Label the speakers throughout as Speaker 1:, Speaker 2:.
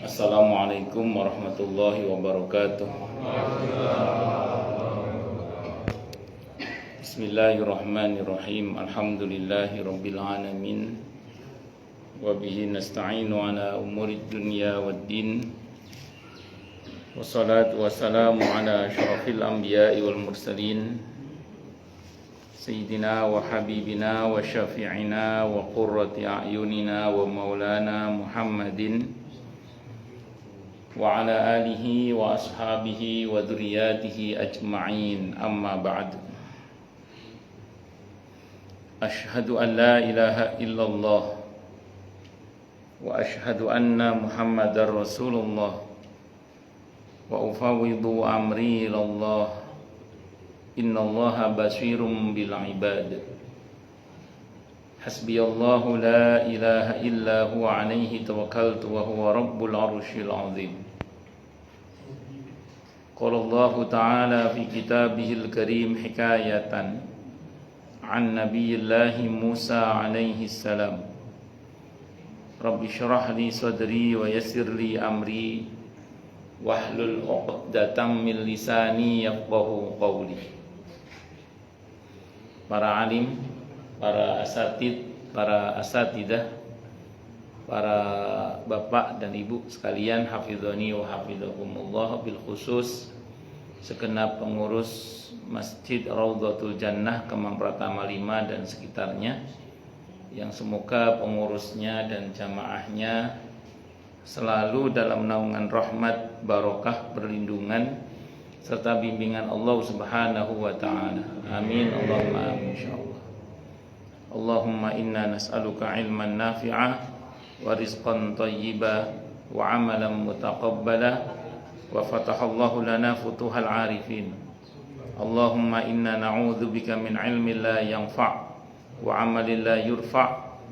Speaker 1: Assalamualaikum warahmatullahi wabarakatuh. Bismillahirrahmanirrahim. Alhamdulillahi rabbil alamin. Wa bihi nasta'inu ala umurid dunya waddin. Wassalatu wassalamu ala asyrafil anbiya'i wal mursalin, Sayyidina wa habibina wa syafi'ina wa qurrati a'yunina wa maulana Muhammadin wa ala alihi wa ashabihi wa dzurriyyatihi ajma'in, amma ba'd. Asyhadu an la ilaha illallah wa asyhadu anna Muhammadar Rasulullah wa ufawwidu amri ilallah. Innallaha basirum bil ibad. Hasbiyallahu la ilaha illa huwa alaihi tawakkaltu wa huwa rabbul arsyil azim. Qala Allah ta'ala fi kitabihil karim hikayatan an nabiyillahi Musa alaihi salam. Rabbi syrah li sadri wa yassir li amri wahlul 'uqdatam min lisani yafqahu qawli. Para alim, para asatidah, para bapak dan ibu sekalian, hafizani wa hafizakumullah, bil khusus segenap pengurus Masjid Raudhatul Jannah Kemang Pratama 5 dan sekitarnya, yang semoga pengurusnya dan jamaahnya selalu dalam naungan rahmat, barokah, perlindungan serta bimbingan Allah Subhanahu wa taala. Amin Allahumma amin insyaallah. Allahumma inna nas'aluka ilman nafi'ah wa rizqan thayyiba wa amalan mutaqabbala wa fatahallahu lana futuhal arifin. Allahumma inna na'udzubika min ilmin la yanfa' wa amalin la yurfa'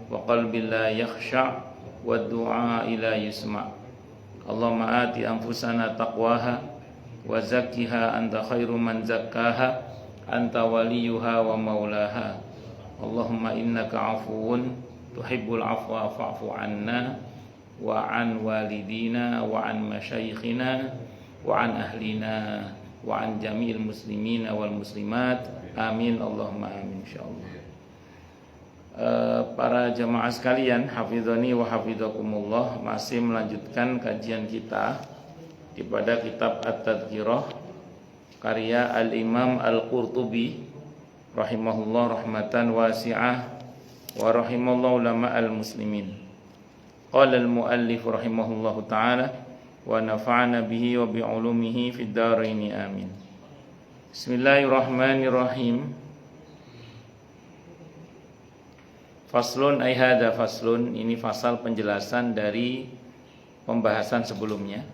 Speaker 1: wa qalbin la yakhsha' wa du'a la yusma'. Allahumma ati anfusana taqwaha wa zakkiha anta khairu man zakkaha anta waliyuha wa maulaha. Allahumma innaka afuwun tuhibbul afwa fa'fu anna wa an walidina wa an masyayikhina wa an ahlina wa an jami'il muslimina wal muslimat. Amin Allahumma amin insyaallah. Para jamaah sekalian, hafizani wa hafizakumullah, masih melanjutkan kajian kita pada kitab At-Tadhkirah karya Al-Imam Al-Qurtubi rahimahullah rahmatan wasi'ah wa rahimallahu ulama al-muslimin. Qala al-muallif rahimahullahu ta'ala wa nafa'ana bihi wa bi'ulumihi fid dharain amin. Bismillahirrahmanirrahim. Faslun ay hadza faslun, ini fasal penjelasan dari pembahasan sebelumnya.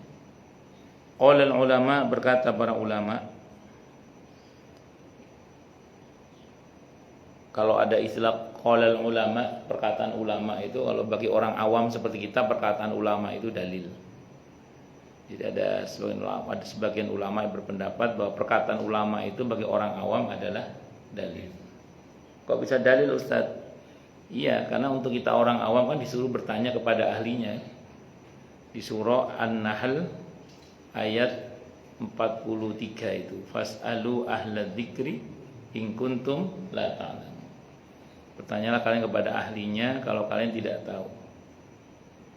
Speaker 1: Qala al-ulama, berkata para ulama. Kalau ada istilah qaulul ulama, perkataan ulama itu kalau bagi orang awam seperti kita, perkataan ulama itu dalil. Jadi ada sebagian ulama yang berpendapat bahwa perkataan ulama itu bagi orang awam adalah dalil. Kok bisa dalil, Ustaz? Iya, karena untuk kita orang awam kan disuruh bertanya kepada ahlinya. Di surah An-Nahl ayat 43 itu, fas'alu ahla dzikri in kuntum la ta'lamun. Bertanyalah kalian kepada ahlinya kalau kalian tidak tahu.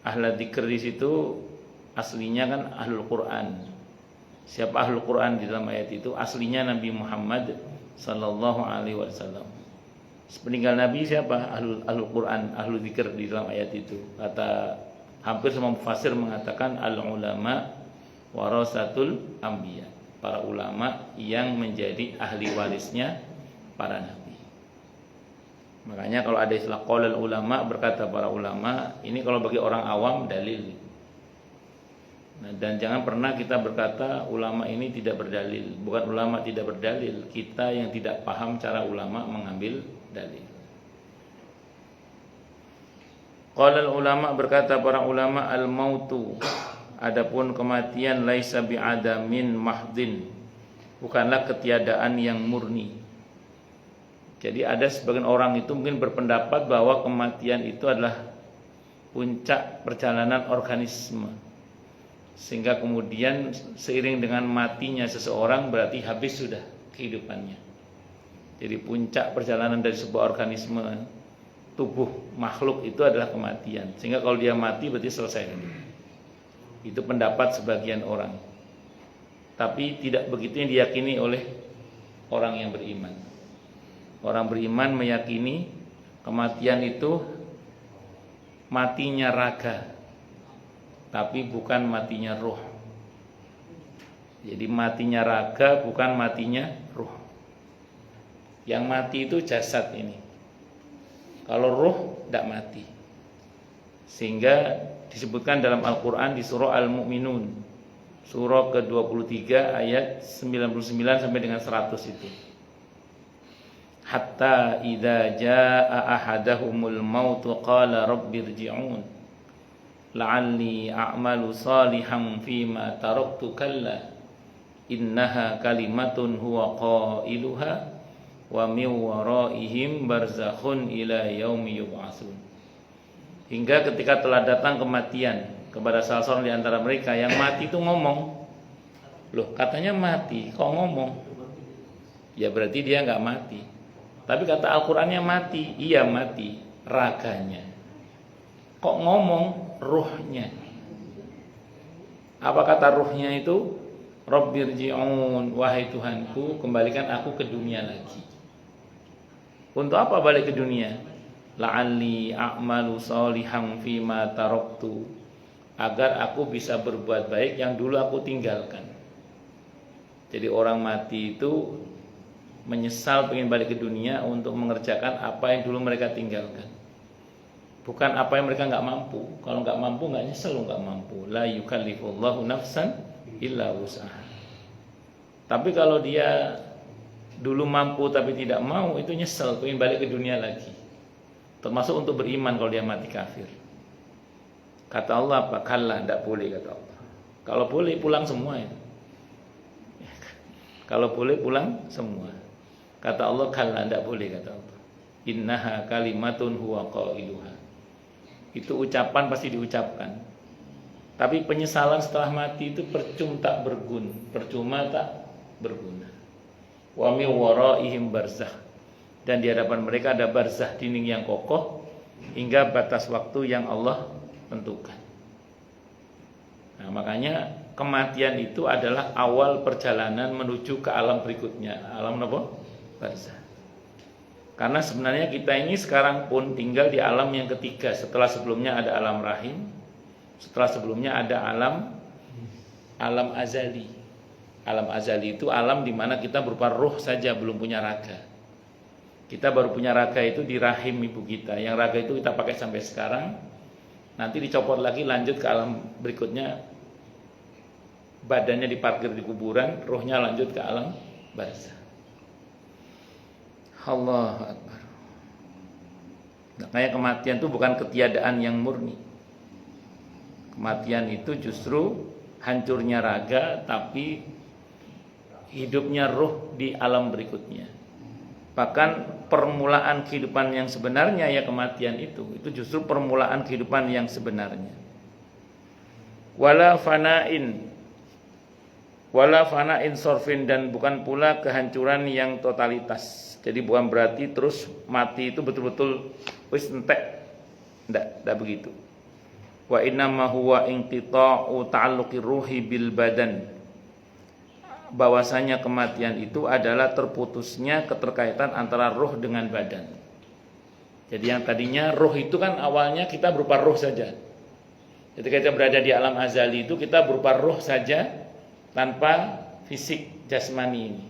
Speaker 1: Ahla dzikr di situ aslinya kan ahlul Quran. Siapa ahlul Quran di dalam ayat itu? Aslinya Nabi Muhammad sallallahu alaihi wasallam. Sepeninggal Nabi siapa? Ahlul Quran, ahlul dzikr di dalam ayat itu. Kata hampir semua mufassir mengatakan al ulama warasatul anbiya, para ulama yang menjadi ahli warisnya para nabi. Makanya kalau ada istilah qaulul ulama, berkata para ulama, ini kalau bagi orang awam dalil. Nah, dan jangan pernah kita berkata ulama ini tidak berdalil. Bukan ulama tidak berdalil, kita yang tidak paham cara ulama mengambil dalil. Qaulul ulama, berkata para ulama, al-mautu, adapun kematian, laisa bi'adamin mahdin, bukanlah ketiadaan yang murni. Jadi ada sebagian orang itu mungkin berpendapat bahwa kematian itu adalah puncak perjalanan organisme. Sehingga kemudian seiring dengan matinya seseorang berarti habis sudah kehidupannya. Jadi puncak perjalanan dari sebuah organisme tubuh makhluk itu adalah kematian. Sehingga kalau dia mati berarti selesai. Itu pendapat sebagian orang. Tapi tidak begitu yang diyakini oleh orang yang beriman. Orang beriman meyakini kematian itu matinya raga, tapi bukan matinya ruh. Jadi matinya raga bukan matinya ruh. Yang mati itu jasad ini. Kalau ruh tidak mati. Sehingga disebutkan dalam Al-Quran di surah Al-Mu'minun, surah ke-23 ayat 99 sampai dengan 100 itu. Hatta idza jaa ahadahumul mautu qala rabbirji'un la'alli a'malu salihan fima taraktu kalla innaha kalimatun huwa qailuha wa min waraihim barzakhun ila yaumi yub'atsun. Hingga ketika telah datang kematian kepada salah seorang di antara mereka, yang mati itu ngomong, loh katanya mati kok ngomong? Ya berarti dia nggak mati. Tapi kata Al-Qur'annya mati, iya mati raganya. Kok ngomong ruhnya? Apa kata ruhnya itu? Rabbirji'un, wahai Tuhanku, kembalikan aku ke dunia lagi. Untuk apa balik ke dunia? La'alli a'malu sholihan fima taraktu, agar aku bisa berbuat baik yang dulu aku tinggalkan. Jadi orang mati itu menyesal pengen balik ke dunia untuk mengerjakan apa yang dulu mereka tinggalkan, bukan apa yang mereka nggak mampu. Kalau nggak mampu nggak nyesel, nggak mampu. La yukallifullahu nafsan illa wus'aha. Tapi kalau dia dulu mampu tapi tidak mau, itu nyesel pengen balik ke dunia lagi. Termasuk untuk beriman kalau dia mati kafir. Kata Allah apa? Kalla, tidak boleh kata Allah. Kalau boleh pulang semua itu. Kalau boleh pulang semua. Kata Allah kalla, tidak boleh kata Allah. Innaha kalimatun huwa qailuha. Itu ucapan pasti diucapkan. Tapi penyesalan setelah mati itu percuma tak berguna. Wa min waraihim barzakh. Dan di hadapan mereka ada barzakh, dinding yang kokoh hingga batas waktu yang Allah tentukan. Nah, makanya kematian itu adalah awal perjalanan menuju ke alam berikutnya. Alam apa? Barzakh. Karena sebenarnya kita ini sekarang pun tinggal di alam yang ketiga. Setelah sebelumnya ada alam rahim, setelah sebelumnya ada alam azali. Alam azali itu alam di mana kita berupa ruh saja, belum punya raga. Kita baru punya raga itu di rahim ibu kita. Yang raga itu kita pakai sampai sekarang. Nanti dicopot lagi, lanjut ke alam berikutnya. Badannya diparkir di kuburan, ruhnya lanjut ke alam barzakh. Allahu Akbar. Makanya kematian itu bukan ketiadaan yang murni. Kematian itu justru hancurnya raga, tapi hidupnya ruh di alam berikutnya. Bahkan permulaan kehidupan yang sebenarnya ya kematian itu justru permulaan kehidupan yang sebenarnya. Wala fana'in sorfin, dan bukan pula kehancuran yang totalitas. Jadi bukan berarti terus mati itu betul-betul wis entek. Enggak begitu. Wa innama huwa inqita'u ta'alluqir ruhi bil badan. Bahwasanya kematian itu adalah terputusnya keterkaitan antara ruh dengan badan. Jadi yang tadinya ruh itu kan awalnya kita berupa ruh saja. Ketika kita berada di alam azali itu kita berupa ruh saja tanpa fisik jasmani ini.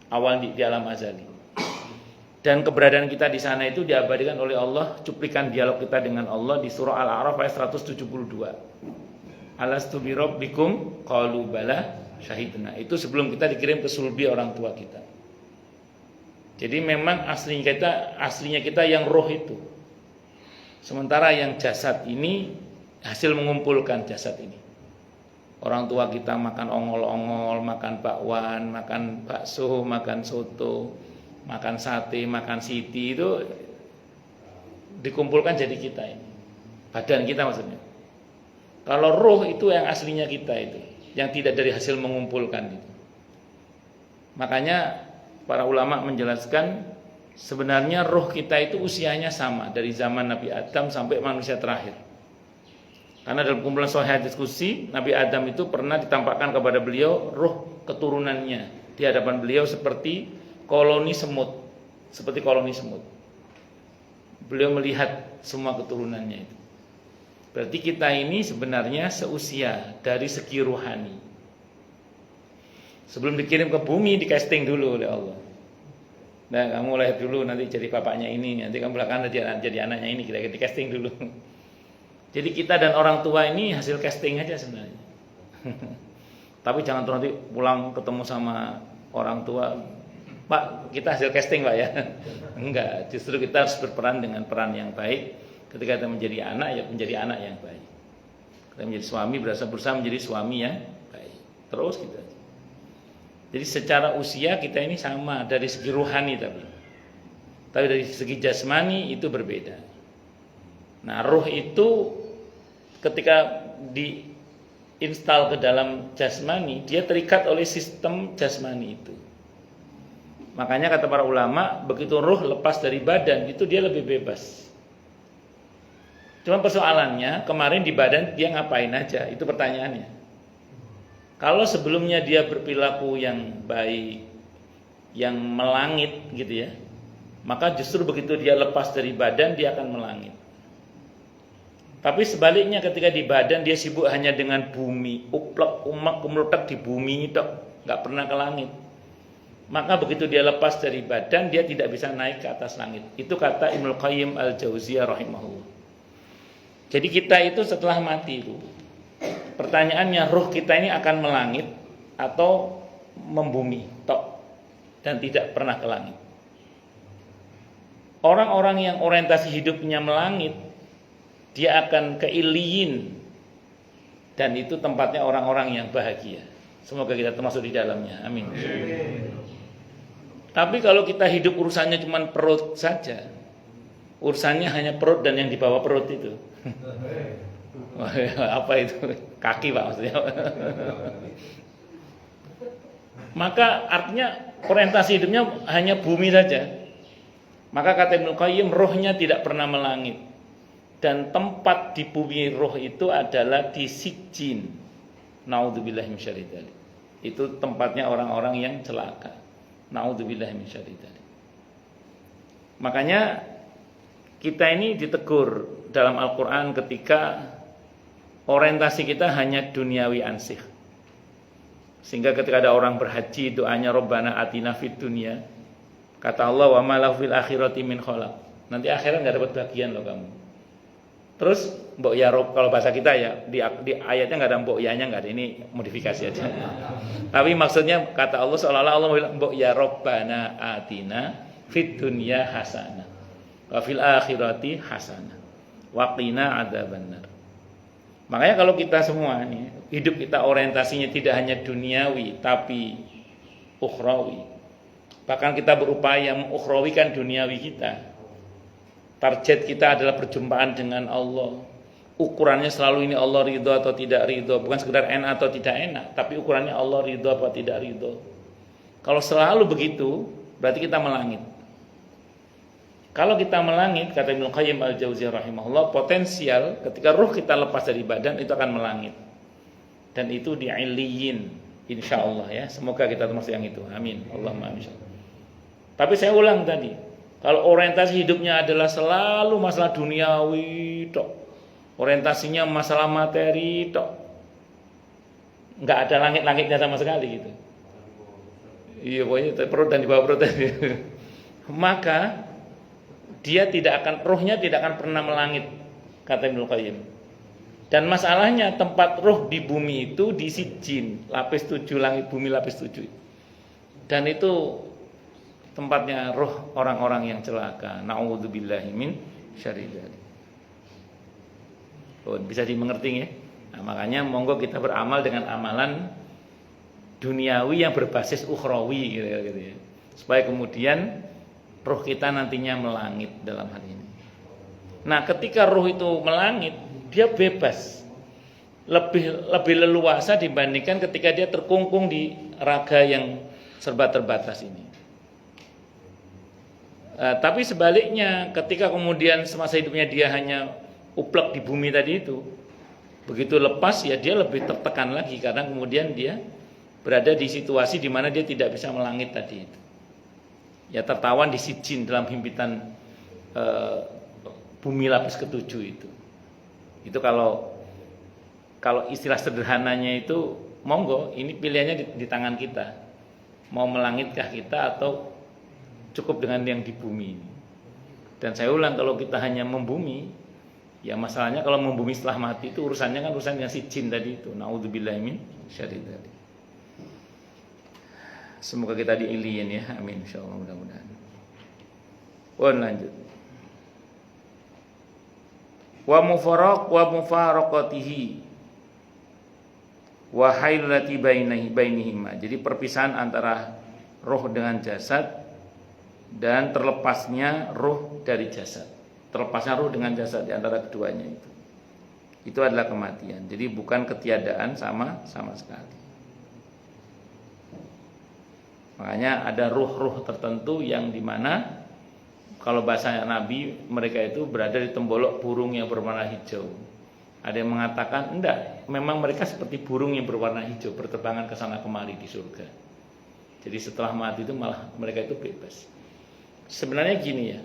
Speaker 1: Awal di alam azali. Dan keberadaan kita di sana itu diabadikan oleh Allah. Cuplikan dialog kita dengan Allah di surah Al-A'raf ayat 172. Alastu bi rabbikum qalu bala syahidna. Itu sebelum kita dikirim ke sulbi orang tua kita. Jadi memang aslinya kita yang roh itu. Sementara yang jasad ini hasil mengumpulkan jasad ini. Orang tua kita makan ongol-ongol, makan bakwan, makan bakso, makan soto, makan sate, makan siti, itu dikumpulkan jadi kita ini. Badan kita maksudnya. Kalau roh itu yang aslinya kita itu, yang tidak dari hasil mengumpulkan itu. Makanya para ulama menjelaskan sebenarnya roh kita itu usianya sama dari zaman Nabi Adam sampai manusia terakhir. Karena dalam kumpulan Sahih diskusi, Nabi Adam itu pernah ditampakkan kepada beliau roh keturunannya di hadapan beliau seperti koloni semut, Beliau melihat semua keturunannya itu. Berarti kita ini sebenarnya seusia dari segi rohani. Sebelum dikirim ke bumi, di casting dulu oleh Allah. Nah, kamu lahir dulu, nanti jadi bapaknya ini, nanti kamu belakangan jadi anaknya ini, kita di casting dulu. Jadi kita dan orang tua ini hasil casting aja sebenarnya. Tapi jangan nanti pulang ketemu sama orang tua, Pak, kita hasil casting Pak ya. Enggak, justru kita harus berperan dengan peran yang baik. Ketika kita menjadi anak, ya menjadi anak yang baik. Kita menjadi suami, berusaha menjadi suami yang baik. Terus gitu. Jadi secara usia kita ini sama dari segi rohani tapi dari segi jasmani itu berbeda. Nah, roh itu ketika diinstal ke dalam jasmani, dia terikat oleh sistem jasmani itu. Makanya kata para ulama, begitu roh lepas dari badan, itu dia lebih bebas. Cuma persoalannya, kemarin di badan dia ngapain aja, itu pertanyaannya. Kalau sebelumnya dia berperilaku yang baik, yang melangit gitu ya, maka justru begitu dia lepas dari badan, dia akan melangit. Tapi sebaliknya ketika di badan dia sibuk hanya dengan bumi, uplek umak kumletak di bumi itu nggak pernah ke langit. Maka begitu dia lepas dari badan, dia tidak bisa naik ke atas langit. Itu kata Ibnu Qayyim al-Jauziyah rahimahullah. Jadi kita itu setelah mati itu, pertanyaannya roh kita ini akan melangit atau membumi, tok, dan tidak pernah ke langit. Orang-orang yang orientasi hidupnya melangit, dia akan ke iliyin, dan itu tempatnya orang-orang yang bahagia. Semoga kita termasuk di dalamnya, amin. Tapi kalau kita hidup urusannya cuma perut saja, urusannya hanya perut dan yang di bawah perut itu. Apa itu? Kaki Pak maksudnya. Maka artinya orientasi hidupnya hanya bumi saja. Maka kata Ibnu Qayyim, rohnya tidak pernah melangit. Dan tempat di bumi roh itu adalah di Sijjin. Naudzubillahi minasyarri dzalik. Itu tempatnya orang-orang yang celaka. Naudzubillahi minasyarri dzalik. Makanya kita ini ditegur dalam Al-Quran ketika orientasi kita hanya duniawi ansih. Sehingga ketika ada orang berhaji, doanya Rabbana atina fid dunya, kata Allah wa ma lahu fil akhirati min khalaq. Nanti akhirat enggak dapat bagian loh kamu. Terus mbok ya Rob, kalau bahasa kita ya di ayatnya enggak ada mbok ya-nya, enggak ada, ini modifikasi aja. Tapi maksudnya kata Allah seolah-olah Allah bilang mbok ya Rabbana atina fid dunya hasanah wa fil akhirati hasanah wa qina adzabannar. Makanya kalau kita semua nih hidup kita orientasinya tidak hanya duniawi tapi ukhrawi. Bahkan kita berupaya mengukhrawikan duniawi kita. Target kita adalah perjumpaan dengan Allah. Ukurannya selalu ini Allah ridho atau tidak ridho, bukan sekedar enak atau tidak enak, tapi ukurannya Allah ridho atau tidak ridho. Kalau selalu begitu, berarti kita melangit. Kalau kita melangit, kata Ibnu Qayyim al-Jauziyah rahimahullah, potensial ketika ruh kita lepas dari badan itu akan melangit. Dan itu di iliyin, insyaallah ya. Semoga kita termasuk yang itu. Amin. Allahumma amin. Tapi saya ulang tadi, kalau orientasi hidupnya adalah selalu masalah duniawi tok, orientasinya masalah materi tok, nggak ada langit-langitnya sama sekali gitu. Iya pokoknya perut dan di bawah perut tadi. Maka dia tidak akan, rohnya tidak akan pernah melangit, kata Ibnu Qayyim. Dan masalahnya tempat roh di bumi itu di Sijjin, lapis 7, langit bumi lapis 7. Dan itu tempatnya roh orang-orang yang celaka. Na'udzubillahi min syarri dzalik. Oh, bisa dimengerti ya? Nah, makanya monggo kita beramal dengan amalan duniawi yang berbasis ukhrawi gitu ya. Supaya kemudian roh kita nantinya melangit dalam hal ini. Nah, ketika roh itu melangit, dia bebas. lebih leluasa dibandingkan ketika dia terkungkung di raga yang serba terbatas ini. Tapi sebaliknya, ketika kemudian semasa hidupnya dia hanya uplek di bumi tadi itu, begitu lepas ya dia lebih tertekan lagi karena kemudian dia berada di situasi di mana dia tidak bisa melangit tadi itu. Ya tertawan di sijin dalam himpitan bumi lapis ketujuh itu. Itu kalau istilah sederhananya itu monggo, ini pilihannya di tangan kita. Mau melangitkah kita atau cukup dengan yang di bumi ini. Dan saya ulang, kalau kita hanya membumi, ya masalahnya kalau membumi setelah mati itu urusannya kan urusan dengan si jin tadi itu. Naudzubillahi min syarri tadi. Semoga kita diiliin ya, amin insyaallah, mudah-mudahan. Lanjut. Wa mufaraqatihi wa hailati bainihima. Jadi perpisahan antara roh dengan jasad dan terlepasnya roh dari jasad. Terlepasnya roh dengan jasad di antara keduanya itu. Itu adalah kematian. Jadi bukan ketiadaan sama sekali. Makanya ada ruh-ruh tertentu yang dimana kalau bahasa Nabi mereka itu berada di tembolok burung yang berwarna hijau. Ada yang mengatakan enggak, memang mereka seperti burung yang berwarna hijau, berterbangan ke sana kemari di surga. Jadi setelah mati itu malah mereka itu bebas. Sebenarnya gini ya,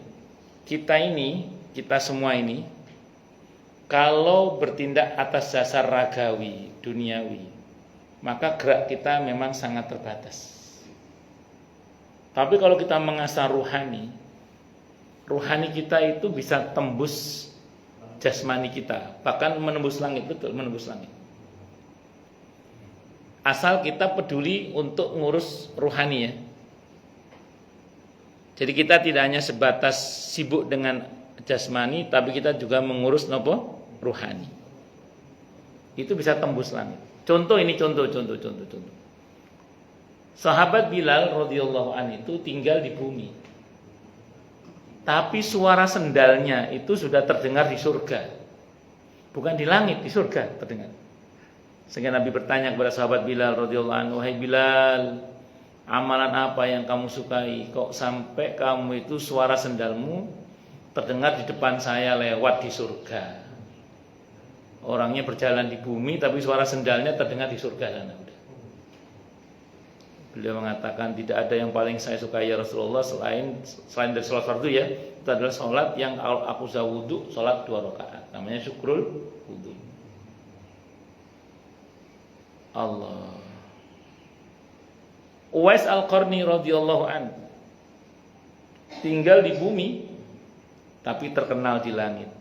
Speaker 1: kita semua ini kalau bertindak atas dasar ragawi, duniawi, maka gerak kita memang sangat terbatas. Tapi kalau kita mengasah ruhani kita itu bisa tembus jasmani kita, bahkan menembus langit, betul, menembus langit. Asal kita peduli untuk ngurus ruhani ya. Jadi kita tidak hanya sebatas sibuk dengan jasmani, tapi kita juga mengurus nopo ruhani. Itu bisa tembus langit. Contoh. Sahabat Bilal radhiyallahu anhu itu tinggal di bumi. Tapi suara sendalnya itu sudah terdengar di surga. Bukan di langit, di surga terdengar. Sehingga Nabi bertanya kepada sahabat Bilal radhiyallahu anhu, "Wahai Bilal, amalan apa yang kamu sukai? Kok sampai kamu itu suara sendalmu terdengar di depan saya lewat di surga?" Orangnya berjalan di bumi tapi suara sendalnya terdengar di surga sana. Beliau mengatakan, tidak ada yang paling saya sukai ya Rasulullah selain dari sholat fardu ya, itu adalah sholat yang aku sudah wudu, sholat 2 rakaat, namanya syukrul wudu. Allah. Uwais Al-Qarni radhiyallahu an tinggal di bumi tapi terkenal di langit.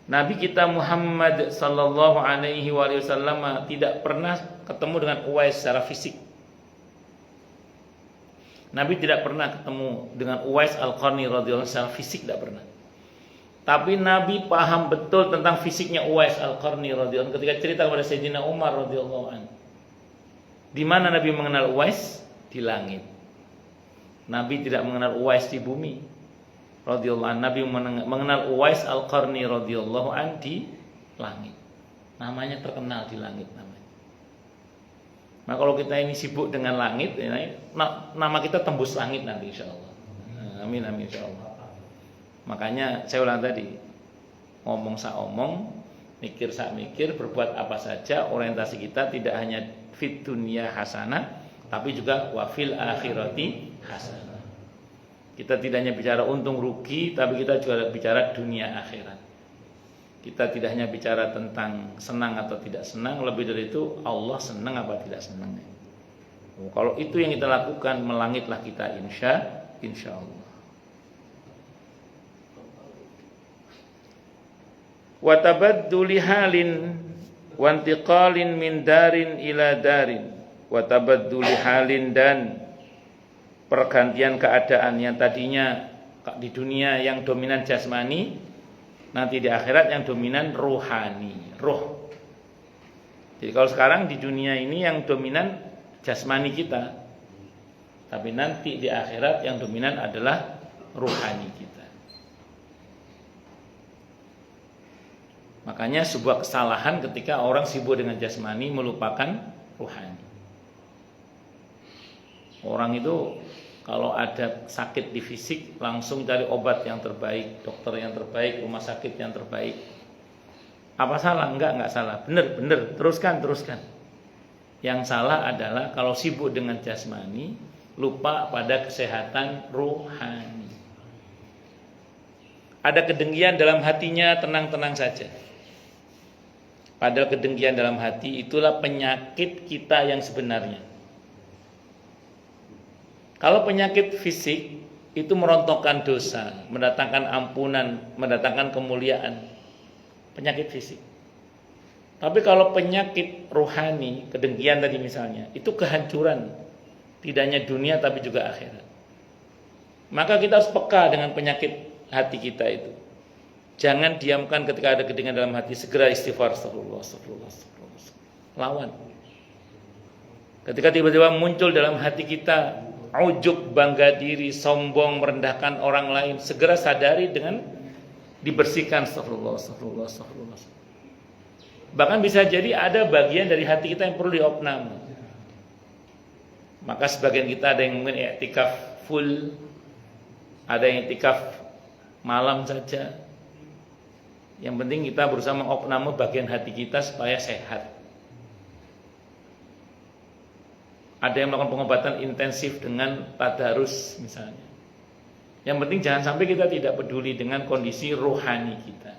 Speaker 1: Nabi kita Muhammad sallallahu alaihi wasallam tidak pernah ketemu dengan Uwais secara fisik. Nabi tidak pernah ketemu dengan Uwais Al-Qarni radhiyallahu anhu secara fisik, tidak pernah. Tapi Nabi paham betul tentang fisiknya Uwais Al-Qarni radhiyallahu anhu ketika cerita kepada Sayyidina Umar radhiyallahu anhu. Di mana Nabi mengenal Uwais? Di langit. Nabi tidak mengenal Uwais di bumi radhiyallahu anhu. Nabi mengenal Uwais Al-Qarni radhiyallahu anhu di langit. Namanya terkenal di langit namanya. Nah kalau kita ini sibuk dengan langit, nama kita tembus langit nanti insyaallah. Amin insyaallah. Makanya saya ulang tadi, ngomong sak omong, mikir sak mikir, berbuat apa saja, orientasi kita tidak hanya fit dunya hasanah, tapi juga wa fil akhirati hasanah. Kita tidak hanya bicara untung rugi, tapi kita juga bicara dunia akhirat. Kita tidak hanya bicara tentang senang atau tidak senang, lebih dari itu Allah senang apa tidak senang. Kalau itu yang kita lakukan, melangitlah kita insya Allah. Wa tabadduli halin wa intiqalin min darin ila darin. Wa tabadduli halin, dan pergantian keadaan yang tadinya di dunia yang dominan jasmani, nanti di akhirat yang dominan rohani, roh. Jadi kalau sekarang di dunia ini yang dominan jasmani kita, tapi nanti di akhirat yang dominan adalah rohani kita. Makanya sebuah kesalahan ketika orang sibuk dengan jasmani melupakan ruhani. Orang itu kalau ada sakit di fisik langsung cari obat yang terbaik, dokter yang terbaik, rumah sakit yang terbaik. Apa salah? Enggak salah. Bener, teruskan. Yang salah adalah kalau sibuk dengan jasmani, lupa pada kesehatan rohani. Ada kedengkian dalam hatinya, tenang-tenang saja. Padahal kedengkian dalam hati itulah penyakit kita yang sebenarnya. Kalau penyakit fisik itu merontokkan dosa, mendatangkan ampunan, mendatangkan kemuliaan. Penyakit fisik. Tapi kalau penyakit rohani, kedengkian tadi misalnya, itu kehancuran. Tidak hanya dunia tapi juga akhirat. Maka kita harus peka dengan penyakit hati kita itu. Jangan diamkan ketika ada kedengkian dalam hati, segera istighfar, astagfirullah. Lawan. Ketika tiba-tiba muncul dalam hati kita ujub, bangga diri, sombong, merendahkan orang lain, segera sadari dengan dibersihkan, astagfirullah. Bahkan bisa jadi ada bagian dari hati kita yang perlu diopnam. Maka sebagian kita ada yang mungkin i'tikaf full, ada yang i'tikaf malam saja. Yang penting kita berusaha mengopname bagian hati kita supaya sehat. Ada yang melakukan pengobatan intensif dengan tadarus misalnya. Yang penting jangan sampai kita tidak peduli dengan kondisi rohani kita.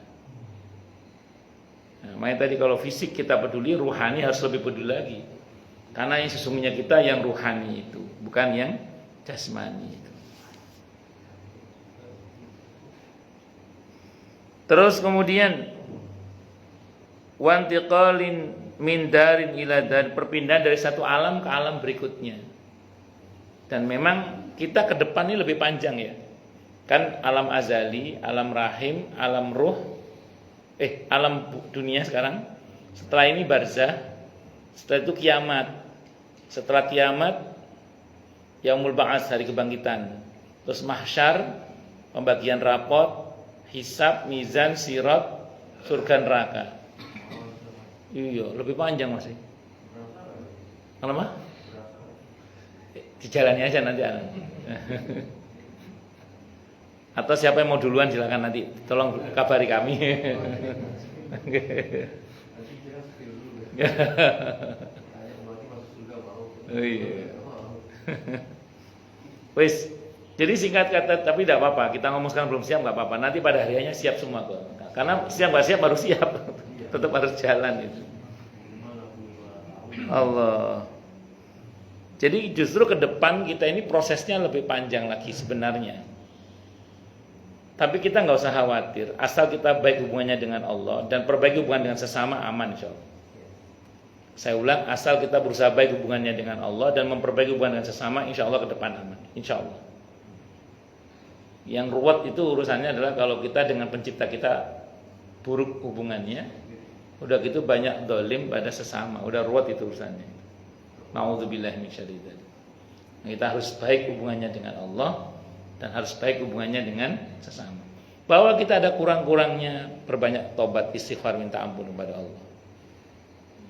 Speaker 1: Nah, makanya tadi kalau fisik kita peduli, rohani harus lebih peduli lagi. Karena yang sesungguhnya kita yang rohani itu, bukan yang jasmani itu. Terus kemudian wantiqalin min darin ila dar, perpindahan dari satu alam ke alam berikutnya. Dan memang kita ke depan ini lebih panjang ya. Kan alam azali, alam rahim, alam ruh, alam dunia sekarang. Setelah ini barzah, setelah itu kiamat. Setelah kiamat yaumul ba'ats, hari kebangkitan. Terus mahsyar, pembagian rapot, hisab, mizan, sirat, surga neraka. Iya, lebih panjang masih. Kenapa? Dijalani aja nanti. Atau siapa yang mau duluan silakan nanti. Tolong kabari kami. Oh iya. Wis, jadi singkat kata, tapi tidak apa-apa. Kita ngomong sekarang belum siap nggak apa-apa. Nanti pada harinya siap semua kok. Karena siap nggak siap baru siap. Tetap harus jalan itu. Allah. Jadi justru ke depan kita ini prosesnya lebih panjang lagi sebenarnya. Tapi kita nggak usah khawatir. Asal kita baik hubungannya dengan Allah dan perbaiki hubungan dengan sesama, aman insya Allah. Saya ulang, asal kita berusaha baik hubungannya dengan Allah dan memperbaiki hubungan dengan sesama, insya Allah ke depan aman. Insya Allah. Yang ruwet itu urusannya adalah kalau kita dengan pencipta kita buruk hubungannya, udah gitu banyak dolim pada sesama, udah ruwet itu urusannya. Na'udzubillahi min syarri dzalik. Kita harus baik hubungannya dengan Allah dan harus baik hubungannya dengan sesama. Bahwa kita ada kurang-kurangnya, perbanyak tobat, istighfar, minta ampun kepada Allah.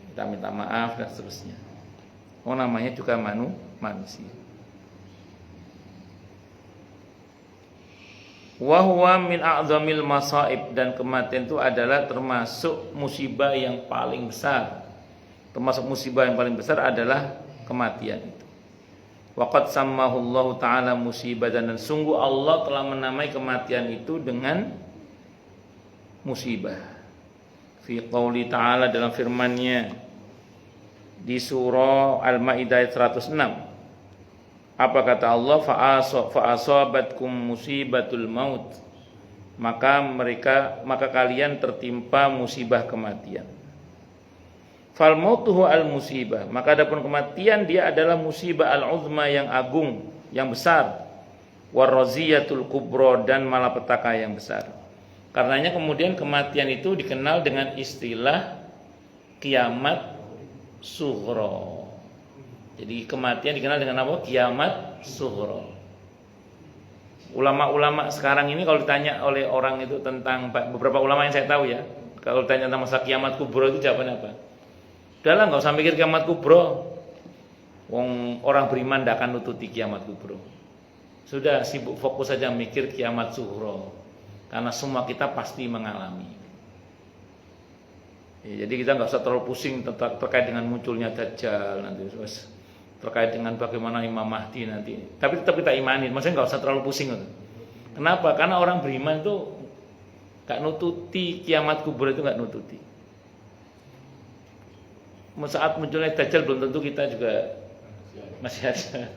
Speaker 1: Kita minta maaf dan seterusnya. Oh, namanya juga manusia. Wa huwa min a'zamil masaib, dan kematian itu adalah termasuk musibah yang paling besar. Termasuk musibah yang paling besar adalah kematian itu. Waqad sammahu Allah taala musibatan, dan sungguh Allah telah menamai kematian itu dengan musibah. Fi qouli ta'ala, dalam firman-Nya di surah Al-Maidah 106. Apa kata Allah? Fa'asabatkum musibatul maut, maka kalian tertimpa musibah kematian. Fal mautuhu al musibah, maka adapun kematian dia adalah musibah al-uzma, yang agung, yang besar. Waraziyatul kubra, dan malapetaka yang besar. Karenanya kemudian kematian itu dikenal dengan istilah kiamat sughra. Jadi kematian dikenal dengan apa? Kiamat sughra. Ulama-ulama sekarang ini kalau ditanya oleh orang itu tentang, beberapa ulama yang saya tahu ya, Kalau tanya tentang masalah kiamat kubro itu jawabannya apa? Udahlah, nggak usah mikir kiamat kubro. Wong orang beriman tidak akan nututi kiamat kubro. Sudah sibuk fokus saja mikir kiamat sughro. Karena semua kita pasti mengalami. Ya, jadi kita nggak usah terlalu pusing terkait dengan munculnya Dajjal nanti, terkait dengan bagaimana Imam Mahdi nanti. Tapi tetap kita imani. Maksudnya nggak usah terlalu pusing. Kenapa? Karena orang beriman itu nggak nututi kiamat kubur, itu nggak nututi. Saat munculnya Dajjal belum tentu kita juga masih ada.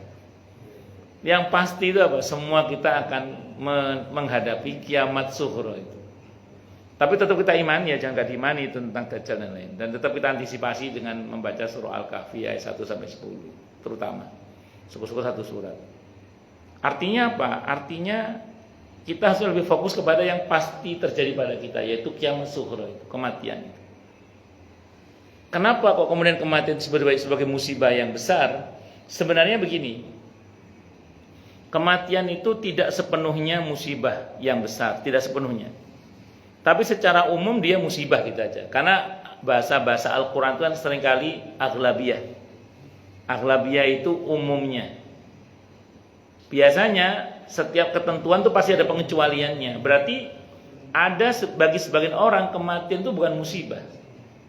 Speaker 1: Yang pasti itu apa? Semua kita akan menghadapi kiamat sughra itu. Tapi tetap kita imani ya, jangan nggak diimani itu tentang Dajjal dan lain. Dan tetap kita antisipasi dengan membaca surah Al-Kahfi ayat 1 sampai 10 terutama. Syukur-syukur satu surat. Artinya apa? Artinya kita harus lebih fokus kepada yang pasti terjadi pada kita, yaitu kiamat sughra itu, kematian itu. Kenapa kok kemudian kematian sebagai musibah yang besar? Sebenarnya begini, kematian itu tidak sepenuhnya musibah yang besar, tidak sepenuhnya. Tapi secara umum dia musibah gitu aja. Karena bahasa-bahasa Al-Quran itu kan seringkali aghlabiyah. Aghlabiyah itu umumnya. Biasanya setiap ketentuan itu pasti ada pengecualiannya. Berarti ada bagi sebagian orang kematian itu bukan musibah.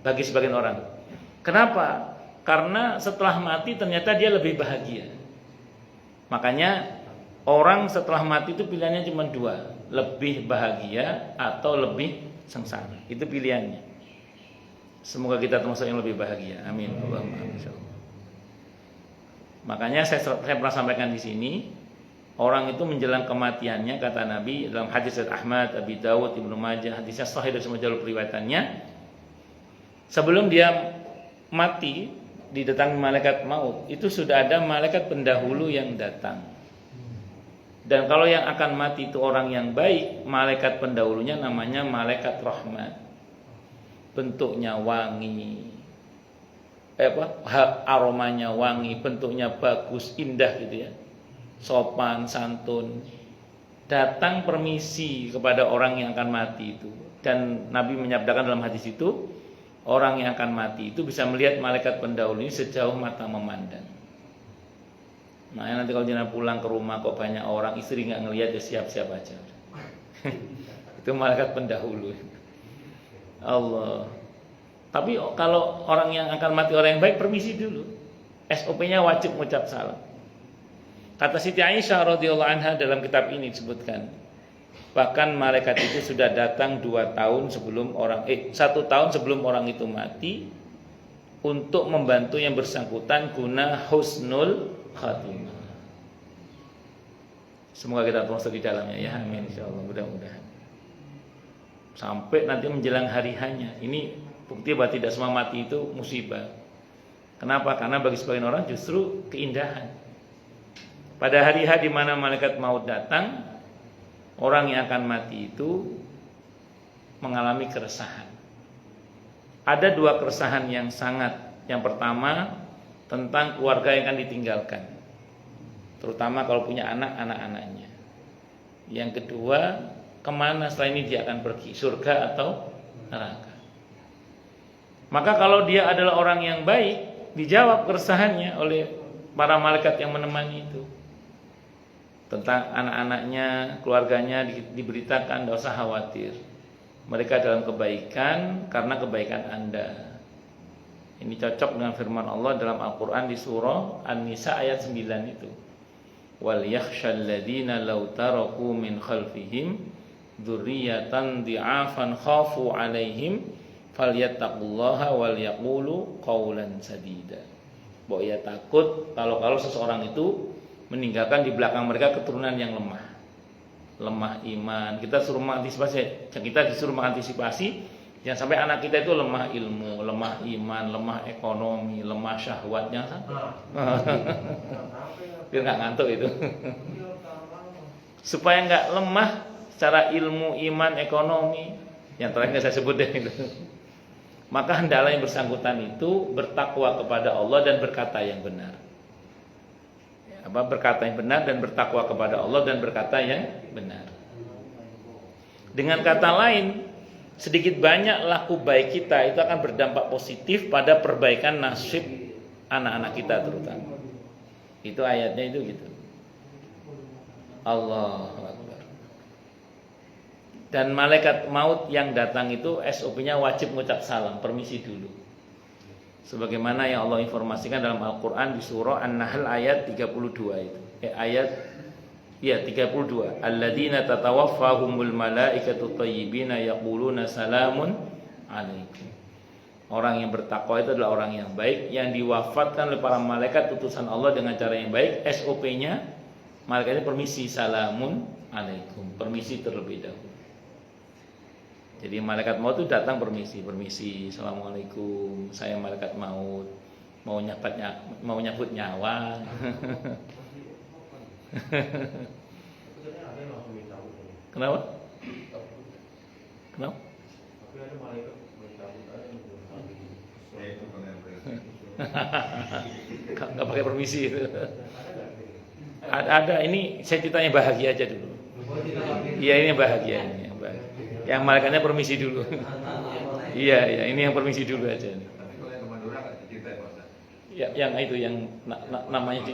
Speaker 1: Bagi sebagian orang. Kenapa? Karena setelah mati ternyata dia lebih bahagia. Makanya orang setelah mati itu pilihannya cuma dua. Lebih bahagia atau lebih sengsara. Itu pilihannya. Semoga kita termasuk yang lebih bahagia. Amin. Allahumma amin. Makanya saya pernah sampaikan di sini, orang itu menjelang kematiannya, kata Nabi dalam hadis Ahmad, Abi Dawud, Ibnu Majah, hadisnya sahih dari semua jalur periwayatannya. Sebelum dia mati didatangi malaikat maut, itu sudah ada malaikat pendahulu yang datang. Dan kalau yang akan mati itu orang yang baik, malaikat pendahulunya namanya malaikat rahmat. Bentuknya wangi, aromanya wangi, bentuknya bagus, indah gitu ya, sopan, santun. Datang permisi kepada orang yang akan mati itu. Dan Nabi menyabdakan dalam hadis itu, orang yang akan mati itu bisa melihat malaikat pendahulu ini sejauh mata memandang. Nah nanti kalau jenazah pulang ke rumah kok banyak orang, istri nggak ngelihat, ya siap-siap aja. Itu malaikat pendahulu. Allah. Tapi kalau orang yang akan mati orang yang baik, permisi dulu. SOP-nya wajib mengucap salam. Kata Siti Aisyah radhiyallahu anha dalam kitab ini disebutkan, bahkan malaikat itu sudah datang 1 tahun sebelum orang itu mati untuk membantu yang bersangkutan guna husnul khatimah. Semoga kita termasuk di dalamnya ya, amin insyaallah, mudah-mudahan. Sampai nanti menjelang hari hanya. Ini bukti bahwa tidak semua mati itu musibah. Kenapa? Karena bagi sebagian orang justru keindahan. Pada hari H di mana malaikat maut datang, orang yang akan mati itu mengalami keresahan. Ada 2 keresahan yang sangat. Yang pertama tentang keluarga yang akan ditinggalkan, terutama kalau punya anak-anaknya. Yang kedua, kemana setelah ini dia akan pergi, surga atau neraka. Maka kalau dia adalah orang yang baik, dijawab keresahannya oleh para malaikat yang menemani itu. Tentang anak-anaknya, keluarganya diberitakan, tidak usah khawatir. Mereka dalam kebaikan karena kebaikan Anda. Ini cocok dengan firman Allah dalam Al-Quran di surah An-Nisa ayat 9 itu. Wal yakhshal ladzina law taraku min khalfihim dzurriyyatan dhi'afan khafu 'alaihim falyattaqullaha wal yaqulu qawlan sadida. Bahwa ia takut kalau seseorang itu meninggalkan di belakang mereka keturunan yang lemah iman. Kita disuruh mengantisipasi jangan sampai anak kita itu lemah ilmu, lemah iman, lemah ekonomi, lemah syahwat. Jangan sampai. Biar nggak ngantuk itu. Supaya nggak lemah secara ilmu, iman, ekonomi. Yang terakhir saya sebut deh itu. Maka hendaklah yang bersangkutan itu bertakwa kepada Allah dan berkata yang benar. Berkata yang benar dan bertakwa kepada Allah dan berkata yang benar. Dengan kata lain, sedikit banyak laku baik kita itu akan berdampak positif pada perbaikan nasib anak-anak kita terutama. Itu ayatnya itu gitu. Allahu Akbar. Dan malaikat maut yang datang itu SOP-nya wajib mengucap salam, permisi dulu. Sebagaimana yang Allah informasikan dalam Al-Qur'an di surah An-Nahl ayat 32 itu. Ayat 32. Alladzina tatawaffahumul malaikatu thayyibina yaquluna salamun alaikum. Orang yang bertakwa itu adalah orang yang baik yang diwafatkan oleh para malaikat utusan Allah dengan cara yang baik. SOP-nya malaikatnya permisi, salamun alaikum, permisi terlebih dahulu. Jadi malaikat maut itu datang permisi, assalamualaikum, saya malaikat maut, mau nyabut nyawa. Kenapa? Nggak pakai permisi itu. Ada ini saya ceritanya bahagia aja dulu. Iya ini bahagia ini. Yang malaikatnya permisi dulu. Iya ini yang permisi dulu aja. Ya, yang itu yang namanya di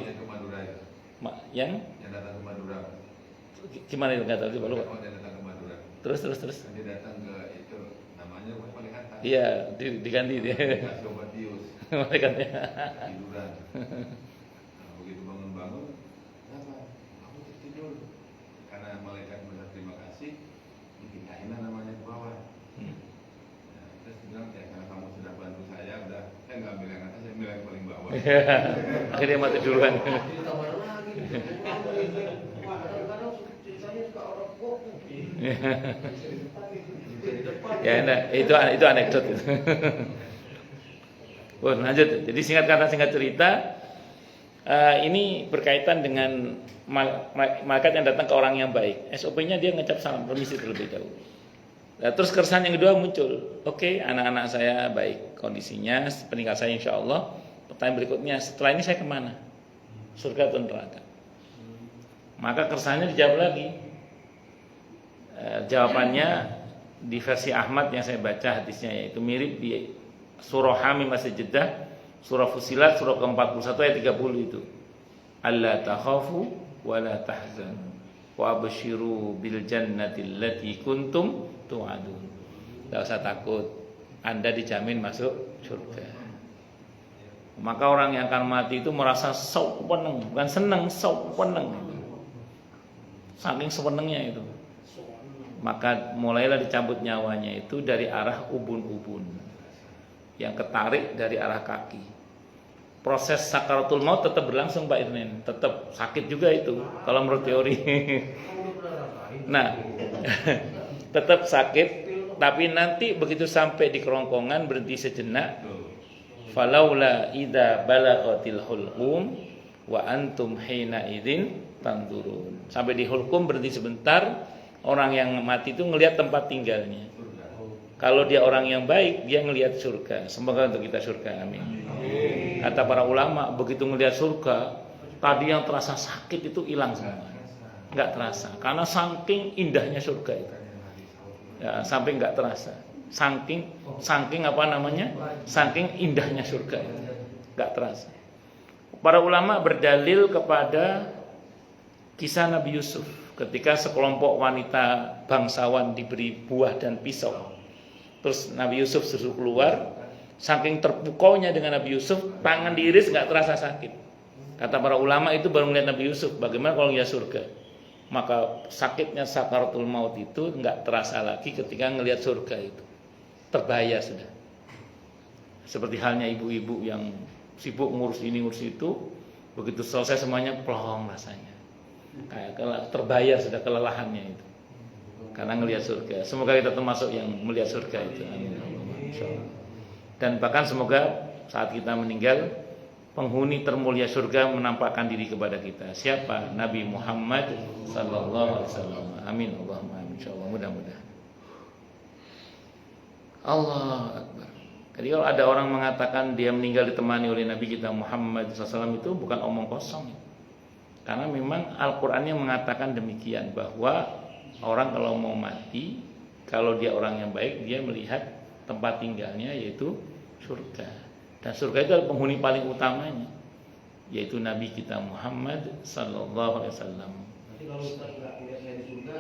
Speaker 1: yang
Speaker 2: datang ke Madura.
Speaker 1: Gimana itu nggak tahu coba lupa. Terus.
Speaker 2: Dia datang ke itu namanya paling atas.
Speaker 1: Iya diganti dia. Malaikatnya.
Speaker 2: Tiduran. Begitu bangun, aku tertidur. Karena malaikat berterima kasih, dipindahin namanya ke bawah. Terus bilang karena kamu sudah bantu saya, udah saya nggak ambil yang atas, saya ambil yang paling bawah.
Speaker 1: Akhirnya mati duluan. Ya, itu anekdot itu. Lanjut. Jadi singkat kata singkat cerita, ini berkaitan dengan malaikat yang datang ke orang yang baik. SOP-nya dia ngecap salam permisi terlebih dahulu. Nah, terus keresahan yang kedua muncul. Oke, anak-anak saya baik kondisinya, peninggal saya insya Allah. Pertanyaan berikutnya, setelah ini saya kemana? Surga atau neraka? Maka keresahannya dijawab lagi. Jawabannya di versi Ahmad yang saya baca hadisnya, yaitu mirip di surah Hamim masih Jeddah, surah Fusilat, surah ke-41 ayat 30 itu. Alla takhafu wa la tahzanu wa abshiru bil jannati allati kuntum tu'adun. Tidak usah takut, Anda dijamin masuk surga. Maka orang yang akan mati itu merasa seneng, bukan seneng, seneng. Saking senengnya itu. Maka mulailah dicabut nyawanya itu dari arah ubun-ubun yang ketarik dari arah kaki. Proses sakaratul maut tetap berlangsung Pak Irnen, tetap sakit juga itu kalau menurut teori. Nah, tetap sakit, tapi nanti begitu sampai di kerongkongan berhenti sejenak. Falaula idza balaghatil hulqum wa antum hina idzin tanzurun. Sampai di hulqum berhenti sebentar, orang yang mati itu ngelihat tempat tinggalnya. Kalau dia orang yang baik, dia ngelihat surga. Semoga untuk kita surga, amin. Kata para ulama, begitu ngelihat surga, tadi yang terasa sakit itu hilang semua, nggak terasa. Karena saking indahnya surga itu, ya, sampai nggak terasa. Saking apa namanya? Saking indahnya surga itu, nggak terasa. Para ulama berdalil kepada kisah Nabi Yusuf ketika sekelompok wanita bangsawan diberi buah dan pisau. Terus Nabi Yusuf suruh keluar, saking terpukaunya dengan Nabi Yusuf, tangan diiris nggak terasa sakit. Kata para ulama itu baru melihat Nabi Yusuf, bagaimana kalau ngelihat surga? Maka sakitnya sakaratul maut itu nggak terasa lagi ketika ngelihat surga itu. Terbayar sudah. Seperti halnya ibu-ibu yang sibuk ngurus ini ngurus itu, begitu selesai semuanya plong rasanya. Kayak terbayar sudah kelelahannya itu. Karena ngelihat surga. Semoga kita termasuk yang melihat surga itu. Amin. Dan bahkan semoga saat kita meninggal, penghuni termulia surga menampakkan diri kepada kita. Siapa? Nabi Muhammad sallallahu alaihi wasallam. Amin. Allahumma amin. Insyaallah mudah-mudahan. Allah Akbar. Jadi kalau ada orang mengatakan dia meninggal ditemani oleh Nabi kita Muhammad SAW, itu bukan omong kosong. Karena memang Al-Qur'annya mengatakan demikian, bahwa orang kalau mau mati Kalau dia orang yang baik, dia melihat tempat tinggalnya yaitu surga. Dan surga itu adalah penghuni paling utamanya, yaitu Nabi kita Muhammad sallallahu alaihi wasallam.
Speaker 3: Nanti kalau Ustaz nggak lihat saya di surga,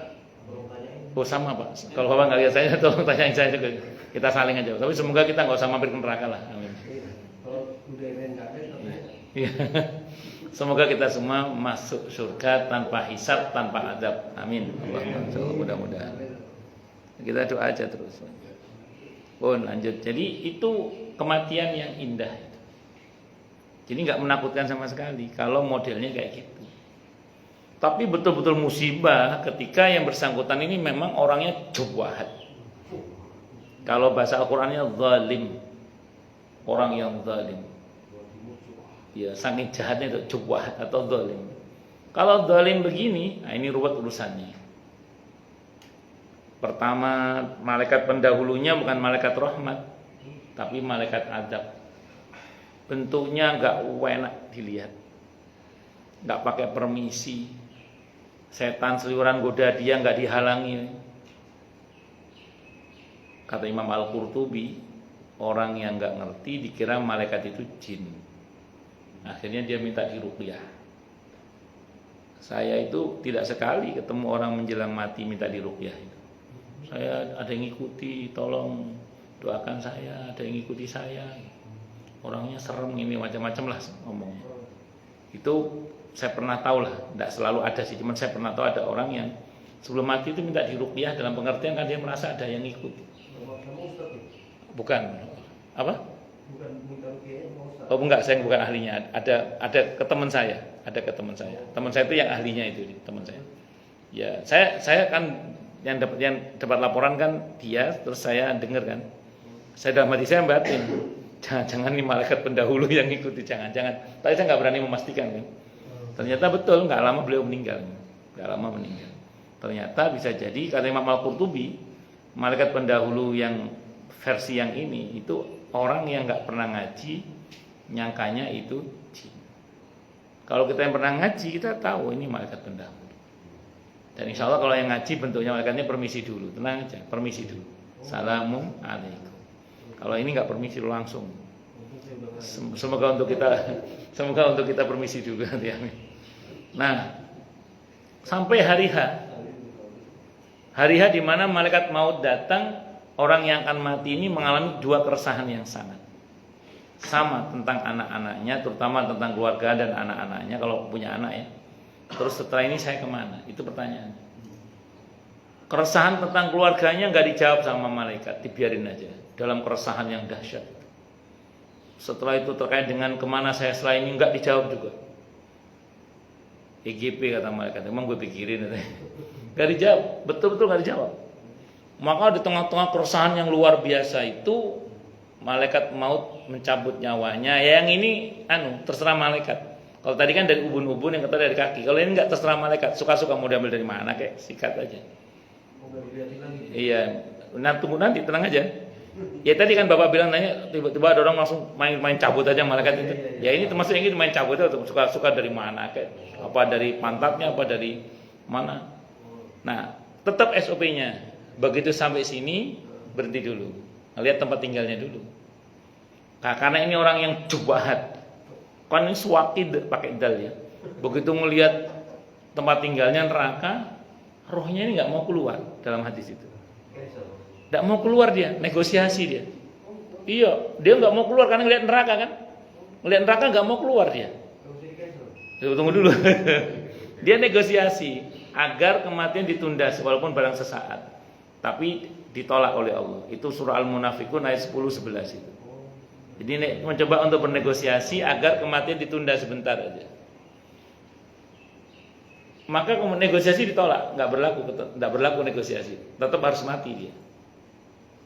Speaker 3: tolong tanyain.
Speaker 1: Oh sama Pak, kalau Bapak nggak lihat saya, tolong tanyain saya juga. Kita saling aja. Tapi semoga kita nggak usah mampir ke neraka lah. Amin.
Speaker 3: Kalau udah nggak ada,
Speaker 1: Iya. Semoga kita semua masuk surga tanpa hisab, tanpa adab. Amin. Allahumma mudah-mudahan. Kita doa aja terus. Oh lanjut. Jadi itu kematian yang indah. Jadi nggak menakutkan sama sekali kalau modelnya kayak gitu. Tapi betul-betul musibah ketika yang bersangkutan ini memang orangnya jahat. Kalau bahasa Al-Qur'annya zalim. Orang yang zalim. Ya, saking jahatnya itu jahat atau zalim. Kalau zalim begini, nah ini ruwet urusannya. Pertama, malaikat pendahulunya bukan malaikat rahmat, tapi malaikat adab. Bentuknya enggak enak dilihat. Enggak pakai permisi. Setan seliuran goda dia enggak dihalangi. Kata Imam Al-Qurtubi, orang yang enggak ngerti dikira malaikat itu jin. Akhirnya dia minta diruqyah. Saya itu tidak sekali ketemu orang menjelang mati minta diruqyah. Saya ada yang ngikuti, tolong doakan saya, ada yang ngikuti saya. Orangnya serem ini macam-macam lah ngomong. Itu saya pernah tahu lah, tidak selalu ada sih, cuman saya pernah tahu ada orang yang sebelum mati itu minta diruqyah dalam pengertian kan dia merasa ada yang ngikuti. Bukan. Apa?
Speaker 3: Bukan minta ruqyah, Ustaz.
Speaker 1: Oh enggak, saya bukan ahlinya. Ada ke teman saya, Teman saya itu yang ahlinya itu, teman saya. Ya, saya kan yang dapat laporan kan dia, terus saya dengar kan. Saya dalam hati saya batin, jangan ini malaikat pendahulu yang ikuti, jangan. Tapi saya nggak berani memastikan kan. Ternyata betul, nggak lama beliau meninggal. Ternyata bisa jadi kata Imam Al-Qurtubi, malaikat pendahulu yang versi yang ini itu orang yang nggak pernah ngaji, nyangkanya itu jin. Kalau kita yang pernah ngaji, kita tahu ini malaikat pendahulu. Dan insya Allah kalau yang ngaji bentuknya malaikatnya permisi dulu, tenang aja, permisi dulu. Assalamualaikum. Kalau ini nggak permisi langsung. Semoga untuk kita permisi dulu nanti. Nah, sampai hari H di mana malaikat maut datang, orang yang akan mati ini mengalami dua keresahan yang sangat sama tentang anak-anaknya, terutama tentang keluarga dan anak-anaknya kalau punya anak ya. Terus setelah ini saya kemana? Itu pertanyaannya. Keresahan tentang keluarganya nggak dijawab sama malaikat, dibiarin aja dalam keresahan yang dahsyat. Setelah itu terkait dengan kemana saya setelah ini nggak dijawab juga. EGP kata malaikat, emang gue pikirin nggak dijawab, betul-betul nggak dijawab. Maka di tengah-tengah keresahan yang luar biasa itu malaikat maut mencabut nyawanya. Yang ini terserah malaikat. Kalau tadi kan dari ubun-ubun, yang kata dari kaki. Kalau ini enggak, terserah malaikat. Suka-suka mau diambil dari mana kayak sikat aja. Iya. Nah, tunggu nanti, tenang aja. Ya tadi kan Bapak bilang nanya, tiba-tiba ada orang langsung main cabut aja malaikat itu. Ya ini termasuk yang ini main cabut itu, suka-suka dari mana kayak. Apa dari pantatnya, apa dari mana. Nah, tetap SOP-nya. Begitu sampai sini, berhenti dulu. Lihat tempat tinggalnya dulu. Nah, karena ini orang yang jubahat. Kan ini suwakid pakai dal ya. Begitu melihat tempat tinggalnya neraka, rohnya ini nggak mau keluar dalam hadis itu. Nggak mau keluar dia, negosiasi dia. Iya, dia nggak mau keluar karena ngelihat neraka kan. Ngelihat neraka nggak mau keluar dia. Tunggu dulu. Dia negosiasi agar kematian ditunda walaupun barang sesaat. Tapi ditolak oleh Allah. Itu surah Al-Munafikun ayat 10-11 itu. Jadi mencoba untuk bernegosiasi agar kematian ditunda sebentar aja. Maka negosiasi ditolak, nggak berlaku negosiasi, tetap harus mati dia.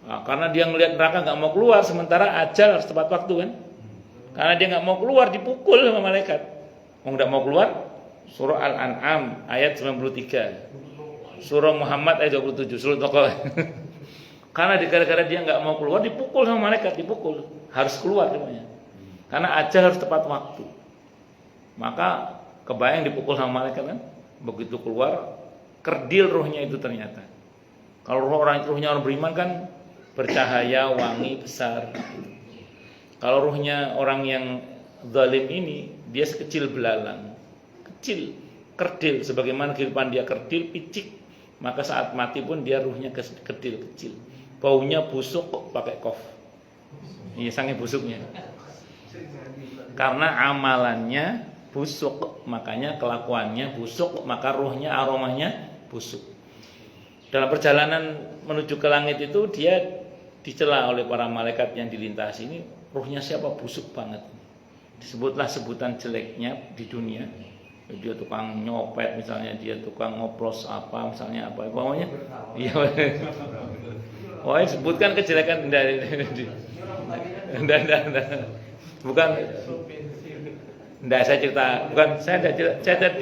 Speaker 1: Nah, karena dia ngelihat neraka nggak mau keluar, sementara ajal harus tepat waktu kan. Karena dia nggak mau keluar, dipukul sama malaikat. Nggak mau keluar, surah Al-An'am ayat 93, surah Muhammad ayat 27, surah Tokoh. Karena gara-gara dia nggak mau keluar, dipukul sama malaikat, dipukul, harus keluar semuanya. Karena ajal harus tepat waktu. Maka kebayang dipukul sama malaikat kan, begitu keluar, kerdil rohnya itu ternyata. Kalau ruhnya orang beriman kan bercahaya, wangi, besar. Kalau ruhnya orang yang zalim ini, dia sekecil belalang, kecil, kerdil, sebagaimana kehidupan dia kerdil, picik, maka saat mati pun dia ruhnya kecil, baunya busuk kok pakai kof. Iya, sangat busuknya. Karena amalannya busuk, makanya kelakuannya busuk, maka ruhnya, aromanya busuk. Dalam perjalanan menuju ke langit itu dia dicela oleh para malaikat yang dilintasi, ini ruhnya siapa, busuk banget. Disebutlah sebutan jeleknya di dunia. Dia tukang nyopet misalnya, dia tukang ngoplos apa misalnya, apa pokoknya iya. Wah, sebutkan kejelekan dari bukan. Enggak, saya cerita, bukan saya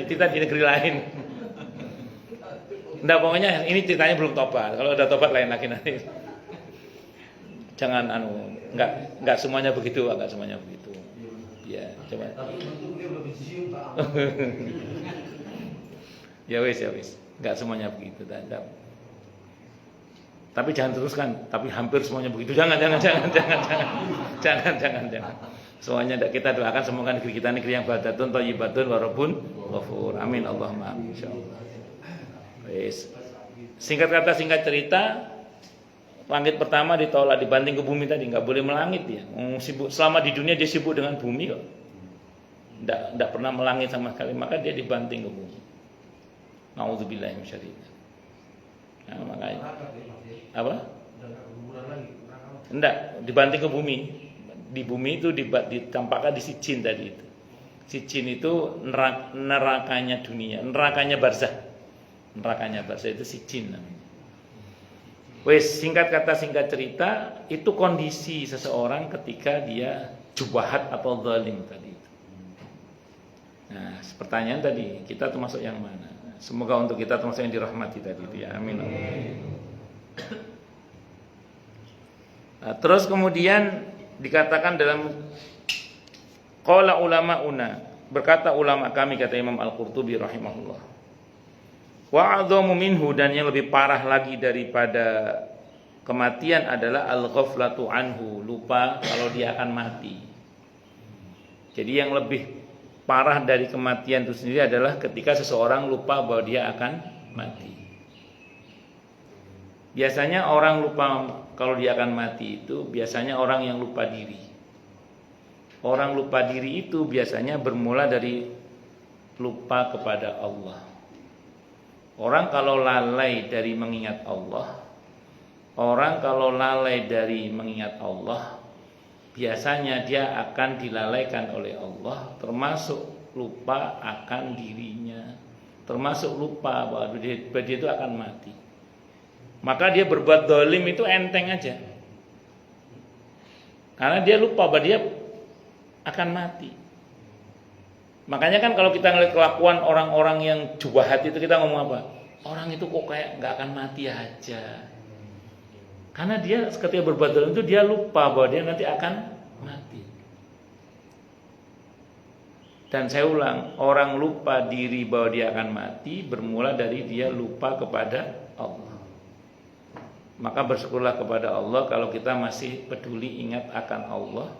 Speaker 1: cerita di negeri lain. Enggak, pokoknya ini ceritanya belum tobat. Kalau udah tobat lain lagi nanti. Jangan enggak semuanya begitu, enggak semuanya begitu. Ya, coba. Ya wis. Enggak semuanya begitu, enggak. Tapi jangan teruskan, tapi hampir semuanya begitu. Jangan. Semuanya kita doakan semoga negeri kita negeri yang baldatun thayyibatun wa rabbun ghafur. Amin Allahumma amin insyaallah. Wis. Singkat kata singkat cerita, langit pertama ditolak, dibanting ke bumi tadi, enggak boleh melangit dia. Sibuk selama di dunia dia sibuk dengan bumi kok. Enggak pernah melangit sama sekali, maka dia dibanting ke bumi. Nauzubillahi minasyaitonir. Nah, makanya apa? Enggak, dibanting ke bumi. Di bumi itu ditampakkan di Sijin tadi itu. Sijin itu nerakanya dunia, nerakanya barzah. Nerakanya barzah itu Sijin namanya. Wes, singkat kata singkat cerita, itu kondisi seseorang ketika dia jubahat atau zalim tadi itu. Nah, pertanyaan tadi, kita termasuk yang mana? Semoga untuk kita termasuk yang dirahmati tadi itu ya. Amin. Nah, terus kemudian dikatakan dalam qala ulamauna, berkata ulama kami, kata Imam Al-Qurtubi rahimahullah, wa a'dhamu minhu, dan yang lebih parah lagi daripada kematian adalah al-ghaflatu anhu, lupa kalau dia akan mati. Jadi yang lebih parah dari kematian itu sendiri adalah ketika seseorang lupa bahwa dia akan mati. Biasanya orang lupa kalau dia akan mati itu biasanya orang yang lupa diri. Orang lupa diri itu biasanya bermula dari lupa kepada Allah. Orang kalau lalai dari mengingat Allah, biasanya dia akan dilalaikan oleh Allah, termasuk lupa akan dirinya, termasuk lupa bahwa dia itu akan mati. Maka dia berbuat zalim itu enteng aja, karena dia lupa bahwa dia akan mati. Makanya kan kalau kita ngeliat kelakuan orang-orang yang jubahat itu, kita ngomong apa? Orang itu kok kayak nggak akan mati aja. Karena dia ketika berbuat zalim itu dia lupa bahwa dia nanti akan mati. Dan saya ulang, orang lupa diri bahwa dia akan mati bermula dari dia lupa kepada Allah. Maka bersyukurlah kepada Allah kalau kita masih peduli ingat akan Allah,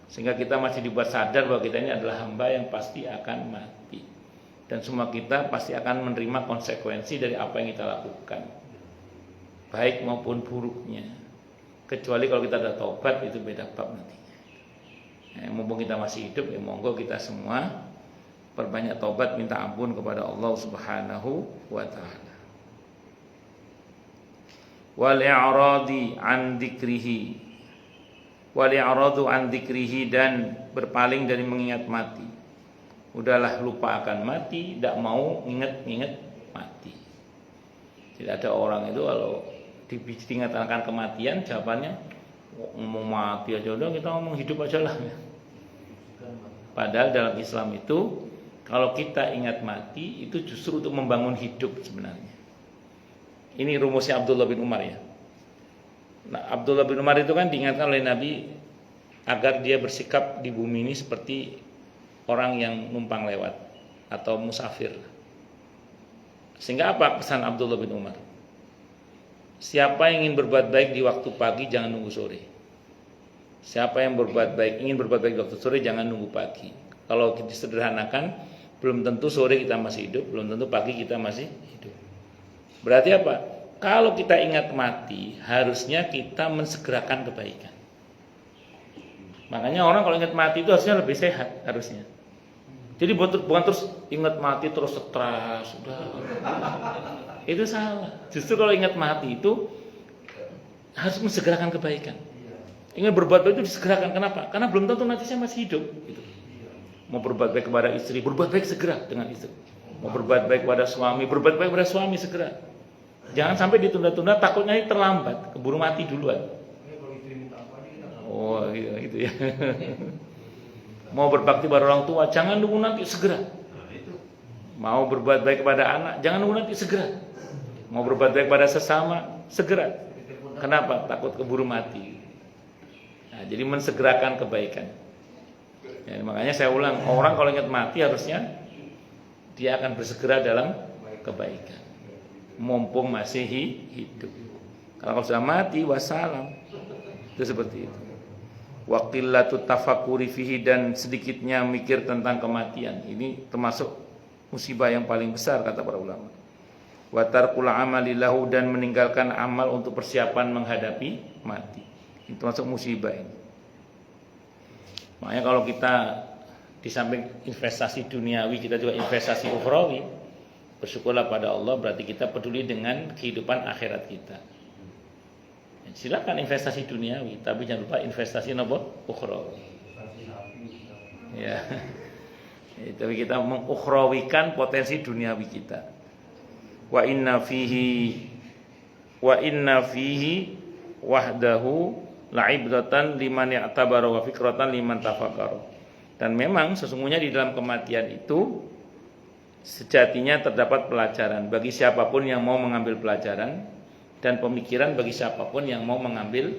Speaker 1: sehingga kita masih dibuat sadar bahwa kita ini adalah hamba yang pasti akan mati. Dan semua kita pasti akan menerima konsekuensi dari apa yang kita lakukan, baik maupun buruknya. Kecuali kalau kita ada taubat, itu beda bab nantinya. Mumpung kita masih hidup, ya monggo kita semua perbanyak taubat, minta ampun kepada Allah Subhanahu wa taala. Wal i'radi an dzikrihi, wal i'radu an dzikrihi, dan berpaling dari mengingat mati. Udahlah, lupa akan mati, tidak mau ingat-ingat mati. Tidak ada orang itu kalau diingat akan kematian, jawabannya mau mati aja udah, kita ngomong hidup aja lah. Padahal dalam Islam itu kalau kita ingat mati itu justru untuk membangun hidup sebenarnya. Ini rumusnya Abdullah bin Umar ya. Nah, Abdullah bin Umar itu kan diingatkan oleh Nabi agar dia bersikap di bumi ini seperti orang yang numpang lewat atau musafir. Sehingga apa pesan Abdullah bin Umar? siapa yang ingin berbuat baik di waktu pagi jangan nunggu sore. Siapa yang ingin berbuat baik di waktu sore jangan nunggu pagi. Kalau kita sederhanakan, belum tentu sore kita masih hidup, belum tentu pagi kita masih hidup. Berarti apa? Kalau kita ingat mati, harusnya kita mensegerakan kebaikan. Makanya orang kalau ingat mati itu harusnya lebih sehat harusnya. Jadi bukan terus ingat mati terus stres, sudah. Itu salah. Justru kalau ingat mati itu harus mensegerakan kebaikan. Ingin berbuat baik itu disegerakan. Kenapa? Karena belum tentu nanti saya masih hidup. Gitu. Mau berbuat baik kepada istri, berbuat baik segera dengan istri. Mau berbuat baik kepada suami, berbuat baik kepada suami segera. Jangan sampai ditunda-tunda, takutnya ini terlambat, keburu mati duluan. Oh iya, gitu ya. Mau berbakti pada orang tua, jangan nunggu nanti, segera. Mau berbuat baik kepada anak, jangan nunggu nanti, segera. Mau berbuat baik pada sesama, segera. Kenapa? Takut keburu mati. Nah, jadi mensegerakan kebaikan. Ya, makanya saya ulang, orang kalau ingat mati harusnya dia akan bersegera dalam kebaikan. Mumpung masih hidup. Kalau sudah mati, wassalam. Itu seperti itu. Waqillatut tafakuri fihi, dan sedikitnya mikir tentang kematian. Ini termasuk musibah yang paling besar kata para ulama. Wa tarkul amali lahu, dan meninggalkan amal untuk persiapan menghadapi mati. Itu termasuk musibah ini. Makanya kalau kita di samping investasi duniawi, kita juga investasi ukhrawi. Bersyukurlah pada Allah, berarti kita peduli dengan kehidupan akhirat kita. Silakan investasi duniawi, tapi jangan lupa investasi ukhrawi. Ya. Tapi kita mengukhrawikan potensi duniawi kita. Wa inna fihi wahdahu la'ibratan liman ya'tabara wa fikratan liman tafakkara. Dan memang sesungguhnya di dalam kematian itu sejatinya terdapat pelajaran bagi siapapun yang mau mengambil pelajaran, dan pemikiran bagi siapapun yang mau mengambil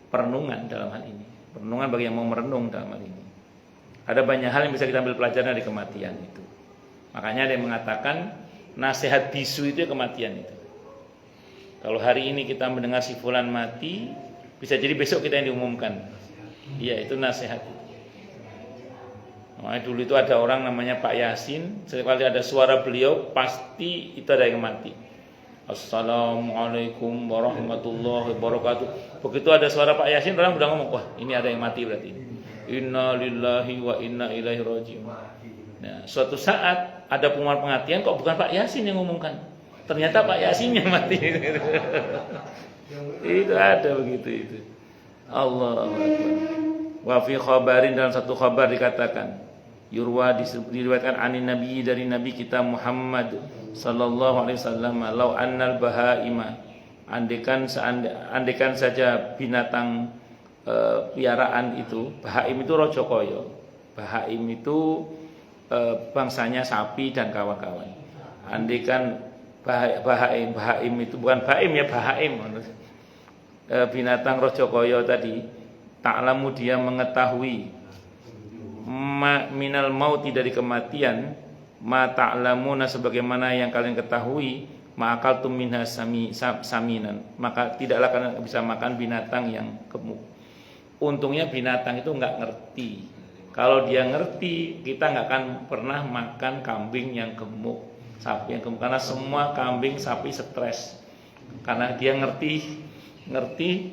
Speaker 1: perenungan dalam hal ini. Perenungan bagi yang mau merenung dalam hal ini. Ada banyak hal yang bisa kita ambil pelajaran dari kematian itu. Makanya ada yang mengatakan nasihat bisu itu kematian itu. Kalau hari ini kita mendengar si fulan mati, bisa jadi besok kita yang diumumkan. Iya, itu nasihat. Nah, dulu itu ada orang namanya Pak Yasin, setiap kali ada suara beliau pasti itu ada yang mati. Assalamualaikum warahmatullahi wabarakatuh. Begitu ada suara Pak Yasin, orang udah ngomong, wah ini ada yang mati berarti. Inna lillahi wa inna ilaihi raji'un. Nah, suatu saat ada pengumuman pengertian, kok bukan Pak Yasin yang ngomongkan, ternyata Pak Yasin yang mati. Itu ada begitu itu. Allahu Akbar. Wa fi khabarin, dalam satu khabar dikatakan, yurwa, diriwayatkan anin nabi, dari nabi kita Muhammad sallallahu alaihi wasallam, lau annal bahaima, andekan saja binatang piaraan itu, bahaim itu rojo koyo, bahaim itu bangsanya sapi dan kawan-kawan. Andekan bahaim itu bukan bahaim ya, bahaim binatang rojo koyo tadi, ta'lamu, dia mengetahui, minal mauti, dari kematian, ma ta'lamuna, sebagaimana yang kalian ketahui, ma'akaltum minha saminan, maka tidaklah kalian bisa makan binatang yang gemuk. Untungnya binatang itu enggak ngerti. Kalau dia ngerti, kita enggak akan pernah makan kambing yang gemuk, sapi yang gemuk, karena semua kambing sapi stres. Karena dia ngerti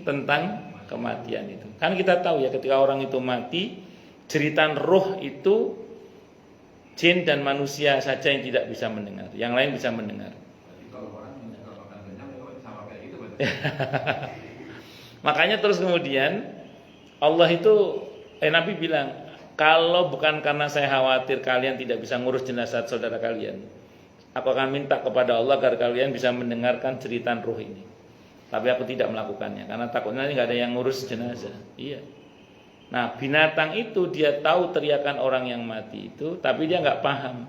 Speaker 1: tentang kematian itu. Kan kita tahu ya, ketika orang itu mati, jeritan roh itu jin dan manusia saja yang tidak bisa mendengar, yang lain bisa mendengar. Makanya terus kemudian Allah itu Nabi bilang, kalau bukan karena saya khawatir kalian tidak bisa ngurus jenazah saudara kalian, aku akan minta kepada Allah agar kalian bisa mendengarkan jeritan roh ini. Tapi aku tidak melakukannya karena takutnya nanti nggak ada yang ngurus jenazah. Iya. Nah, binatang itu dia tahu teriakan orang yang mati itu, tapi dia nggak paham.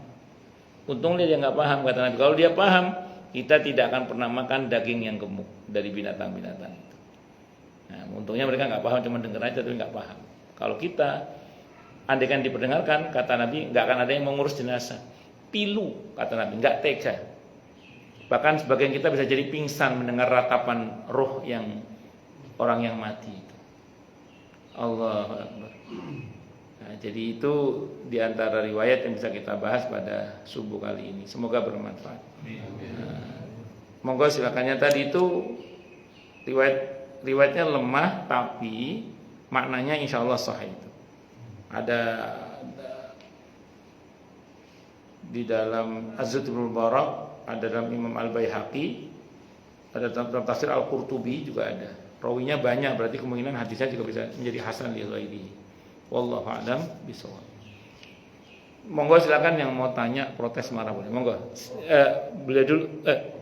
Speaker 1: Untungnya dia nggak paham, kata Nabi. Kalau dia paham, kita tidak akan pernah makan daging yang gemuk dari binatang-binatang itu. Nah, untungnya mereka nggak paham, cuma dengar aja tapi nggak paham. Kalau kita andaikan diperdengarkan, kata Nabi, nggak akan ada yang mengurus jenazah. Pilu, kata Nabi, nggak tega. Bahkan sebagian kita bisa jadi pingsan mendengar ratapan roh yang orang yang mati itu. Allahu Akbar. Nah, jadi itu diantara riwayat yang bisa kita bahas pada subuh kali ini. Semoga bermanfaat. Nah, monggo silakannya. Tadi itu riwayatnya lemah tapi maknanya insya Allah sahih itu. Ada di dalam Az-Zuhul Barak, ada dalam Imam Al-Baihaqi, ada dalam tafsir Al-Qurtubi juga ada. Rawinya banyak, berarti kemungkinan hadisnya juga bisa menjadi hasan li ghairihi. Wallahu a'lam bishawab. Monggo silakan yang mau tanya, protes, marah boleh. Monggo. Beliau dulu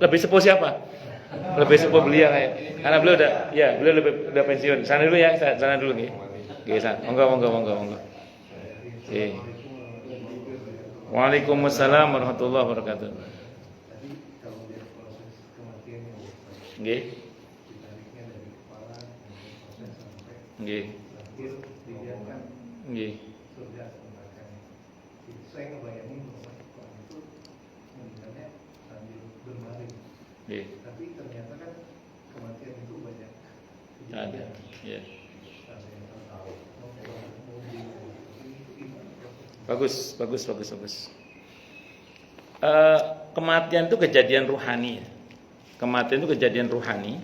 Speaker 1: lebih sepuh siapa? Lebih sepuh beliau kayak. Karena beliau beliau udah pensiun. Sana dulu ya, sana dulu nggih. Nggih, monggo. Oke. Waalaikumsalam warahmatullahi wabarakatuh.
Speaker 3: Tadi kalau lihat proses kematiannya,
Speaker 1: Nggih.
Speaker 3: ditariknya dari kepala, proses sampai
Speaker 1: Nggih.
Speaker 3: lahir, didiamkan
Speaker 1: Nggih.
Speaker 3: surga nerakanya. Saya ngebayangin bahwa Quran itu meninggalnya sambil berbaring.
Speaker 1: Nggih.
Speaker 3: Tapi ternyata kan kematian itu banyak.
Speaker 1: Ada. Iya.
Speaker 3: Sampai yang tahu. Mau itu gimana prosesnya?
Speaker 1: Bagus. Kematian itu kejadian ruhani ya. Kematian itu kejadian ruhani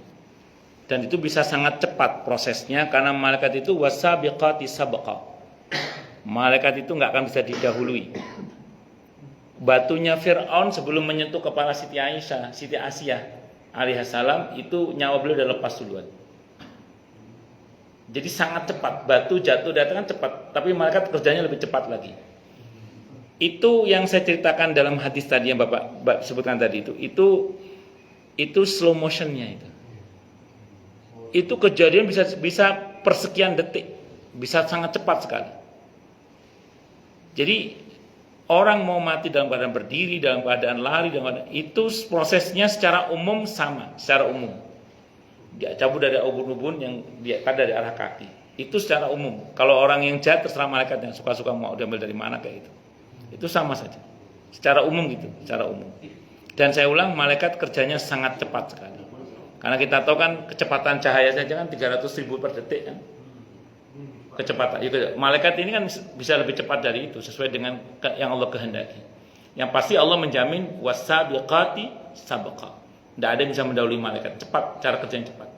Speaker 1: dan itu bisa sangat cepat prosesnya karena malaikat itu wasabiqati sabqa. Malaikat itu nggak akan bisa didahului. Batunya Fir'aun sebelum menyentuh kepala Siti Asyah alaihissalam itu nyawa beliau udah lepas duluan. Jadi sangat cepat, batu jatuh datang kan cepat, tapi malaikat kerjanya lebih cepat lagi. Itu yang saya ceritakan dalam hadis tadi yang Bapak sebutkan tadi itu slow motionnya itu. Itu kejadian bisa persekian detik, bisa sangat cepat sekali. Jadi orang mau mati dalam keadaan berdiri, dalam keadaan lari, itu prosesnya secara umum sama, secara umum. Dia cabut dari ubun-ubun yang dia dari arah kaki. Itu secara umum. Kalau orang yang jahat terserah malaikat yang suka-suka mau diambil dari mana kayak itu. Itu sama saja. Secara umum gitu, secara umum. Dan saya ulang, malaikat kerjanya sangat cepat sekali. Karena kita tahu kan kecepatan cahaya saja kan 300.000 per detik kan. Kecepatan. Malaikat ini kan bisa lebih cepat dari itu sesuai dengan yang Allah kehendaki. Yang pasti Allah menjamin wasabiqati sabqa. Tidak ada yang bisa mendahului malaikat. Cepat, cara kerjanya cepat.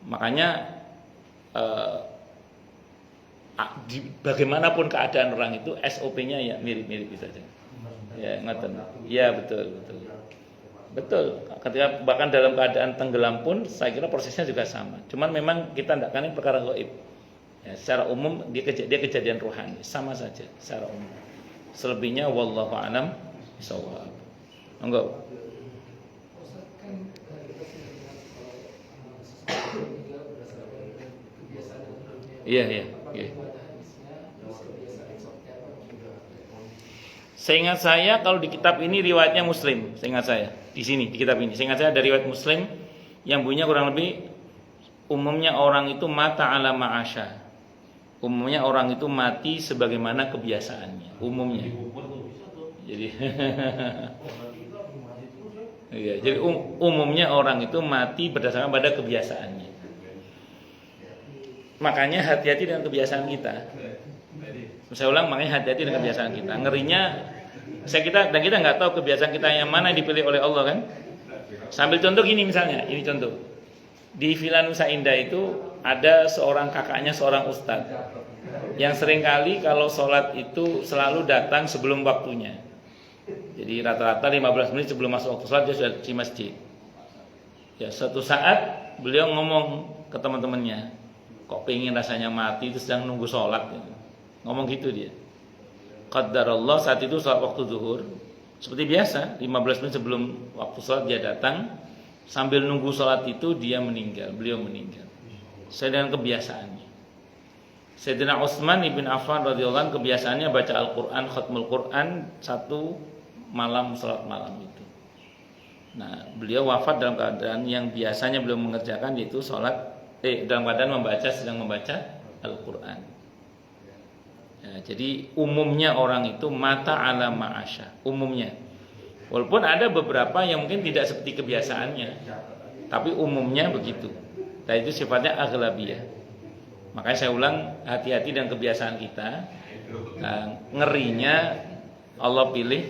Speaker 1: Makanya bagaimanapun keadaan orang itu SOP-nya ya mirip-mirip itu saja. Ya, ngoten. Ya, betul. Betul. Ketika bahkan dalam keadaan tenggelam pun saya kira prosesnya juga sama. Cuman memang kita tidak kan ini perkara gaib. Ya, secara umum dia kejadian rohani, sama saja secara umum. Selebihnya wallahu a'lam bishawab. Enggak. Iya. Seingat saya kalau di kitab ini riwayatnya Muslim, seingat saya di sini di kitab ini, seingat saya ada riwayat Muslim yang bunyinya kurang lebih umumnya orang itu mata ala ma'asya. Umumnya orang itu mati sebagaimana kebiasaannya, umumnya. Jadi iya, jadi umumnya orang itu mati berdasarkan pada kebiasaannya. Makanya hati-hati dengan kebiasaan kita. Saya ulang, makanya hati-hati dengan kebiasaan kita. Ngerinya kita nggak tahu kebiasaan kita yang mana yang dipilih oleh Allah kan. Sambil contoh gini misalnya, ini contoh. Di Villa Nusa Indah itu ada seorang kakaknya seorang ustadz yang seringkali kalau sholat itu selalu datang sebelum waktunya. Jadi rata-rata 15 menit sebelum masuk waktu sholat dia sudah di masjid. Ya, suatu saat beliau ngomong ke teman-temannya, kok pengen rasanya mati itu sedang nunggu sholat gitu. Ngomong gitu dia. Qaddarallah saat itu sholat waktu zuhur. Seperti biasa 15 menit sebelum waktu sholat dia datang. Sambil nunggu sholat itu beliau meninggal. Saya dengan kebiasaannya. Sayyidina Utsman ibn Affan radhiyallahu anhu kebiasaannya baca Al-Quran, khatmul Quran satu malam sholat malam itu. Nah, beliau wafat dalam keadaan yang biasanya beliau mengerjakan yaitu sholat dalam keadaan sedang membaca Al-Quran. Ya, jadi umumnya orang itu mata ala ma'asya, umumnya. Walaupun ada beberapa yang mungkin tidak seperti kebiasaannya, tapi umumnya begitu. Dan itu sifatnya aghlabiyah. Makanya saya ulang, hati-hati dengan kebiasaan kita. Ngerinya Allah pilih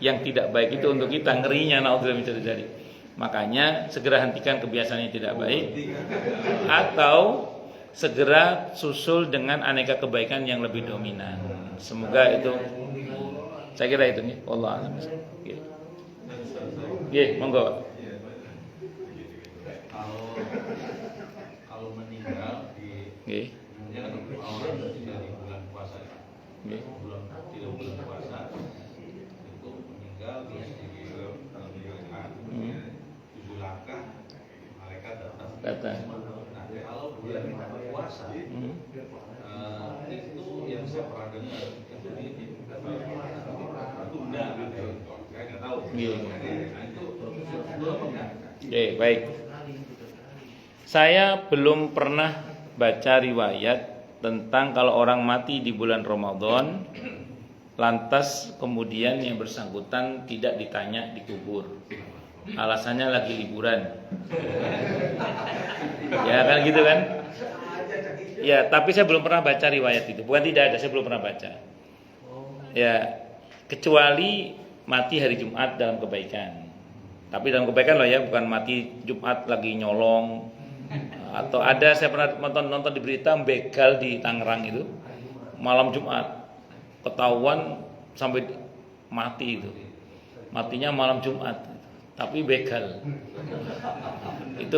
Speaker 1: yang tidak baik itu untuk kita, ngerinya naudzubillah min dzalik. Makanya segera hentikan kebiasaan yang tidak baik, atau segera susul dengan aneka kebaikan yang lebih dominan. Semoga itu, saya kira itu nih. Allah a'lam. Monggo.
Speaker 2: Kalau meninggal di awal dari bulan puasa, bulan puasa itu meninggal terus di 7 langkah malaikat datang. Nah, kalau bulan puasa itu yang saya pernah dengar itu ditunda gitu. Saya nggak tahu. Itu apa enggak?
Speaker 1: Baik. Saya belum pernah baca riwayat tentang kalau orang mati di bulan Ramadan, lantas kemudian yang bersangkutan tidak ditanya di kubur. Alasannya lagi liburan. Ya kan gitu kan? Ya, tapi saya belum pernah baca riwayat itu. Bukan tidak ada, saya belum pernah baca. Ya, kecuali mati hari Jumat dalam kebaikan. Tapi dalam kebaikan loh ya, bukan mati Jumat lagi nyolong. Atau ada, saya pernah nonton di berita begal di Tangerang itu malam Jumat ketahuan sampai mati itu. Matinya malam Jumat, tapi begal. Itu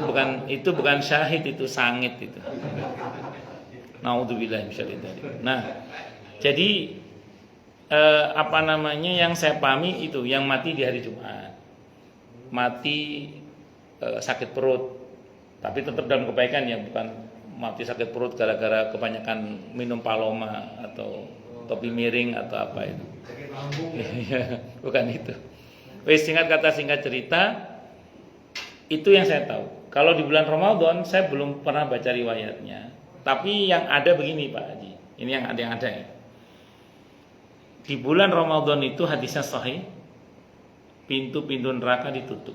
Speaker 1: bukan syahid, itu sangit itu. Naudzubillah min dzalik. Nah, jadi yang saya pahami itu yang mati di hari Jumat. Mati sakit perut, tapi tetap dalam kebaikan ya, bukan mati sakit perut gara-gara kebanyakan minum paloma atau topi miring atau apa itu. Bukan itu. Singkat kata singkat cerita, itu yang saya tahu. Kalau di bulan Ramadan saya belum pernah baca riwayatnya. Tapi yang ada begini Pak Haji, ini yang ada ya. Di bulan Ramadan itu hadisnya sahih, pintu-pintu neraka ditutup.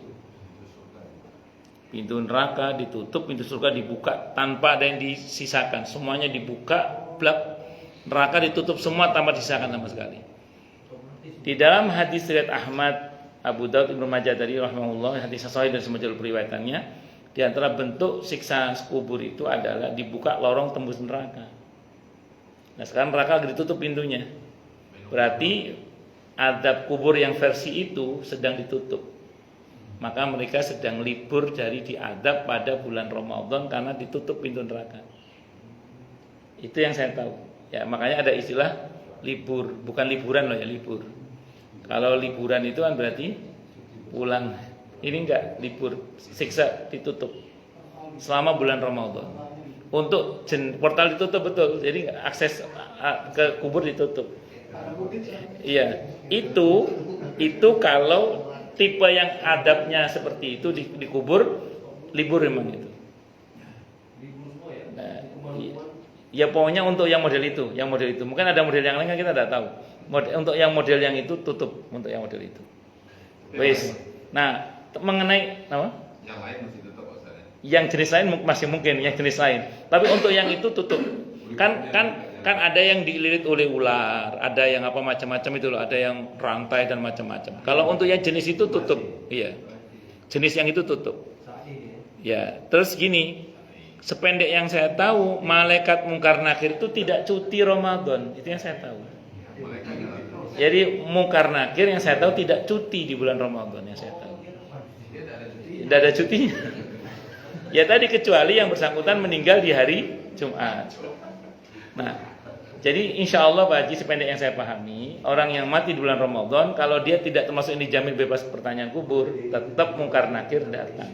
Speaker 1: Pintu neraka ditutup, pintu surga dibuka tanpa ada yang disisakan. Semuanya dibuka, blak. Neraka ditutup semua tanpa disisakan sama sekali. Di dalam hadis riwayat Ahmad, Abu Daud, Ibnu Majah tadi rahimahullah, hadis sahih dan semua jalur periwayatannya, di antara bentuk siksa kubur itu adalah dibuka lorong tembus neraka. Nah, sekarang neraka lagi ditutup pintunya. Berarti azab kubur yang versi itu sedang ditutup. Maka mereka sedang libur dari diadab pada bulan Ramadan karena ditutup pintu neraka. Itu yang saya tahu. Ya, makanya ada istilah libur, bukan liburan loh ya, libur. Kalau liburan itu kan berarti pulang. Ini enggak, libur, siksa ditutup selama bulan Ramadan. Untuk portal ditutup betul. Jadi akses ke kubur ditutup. Iya, itu kalau tipe yang adabnya seperti itu di kubur, libur memang itu. Nah, ya pokoknya untuk yang model itu. Mungkin ada model yang lain kan kita tidak tahu. Untuk yang model yang itu tutup, untuk yang model itu. Wes. Nah, mengenai apa?
Speaker 2: Yang lain masih tutup Ustaz.
Speaker 1: Yang jenis lain masih mungkin, yang jenis lain. Tapi untuk yang itu tutup. Kan ada yang dililit oleh ular, ada yang apa macam-macam itu loh, ada yang rantai dan macam-macam. Kalau untuk yang jenis itu tutup, iya. Jenis yang itu tutup. Ya, terus gini, sependek yang saya tahu, malaikat mungkar nakir itu tidak cuti Ramadan, itu yang saya tahu. Jadi mungkar nakir yang saya tahu tidak cuti di bulan Ramadan yang saya tahu. Tidak ada cutinya. Ya tadi kecuali yang bersangkutan meninggal di hari Jumat. Nah, jadi insya Allah Pak Haji, sependek yang saya pahami, orang yang mati di bulan Ramadan, kalau dia tidak termasuk ini dijamin bebas pertanyaan kubur, tetap mungkar nakir datang.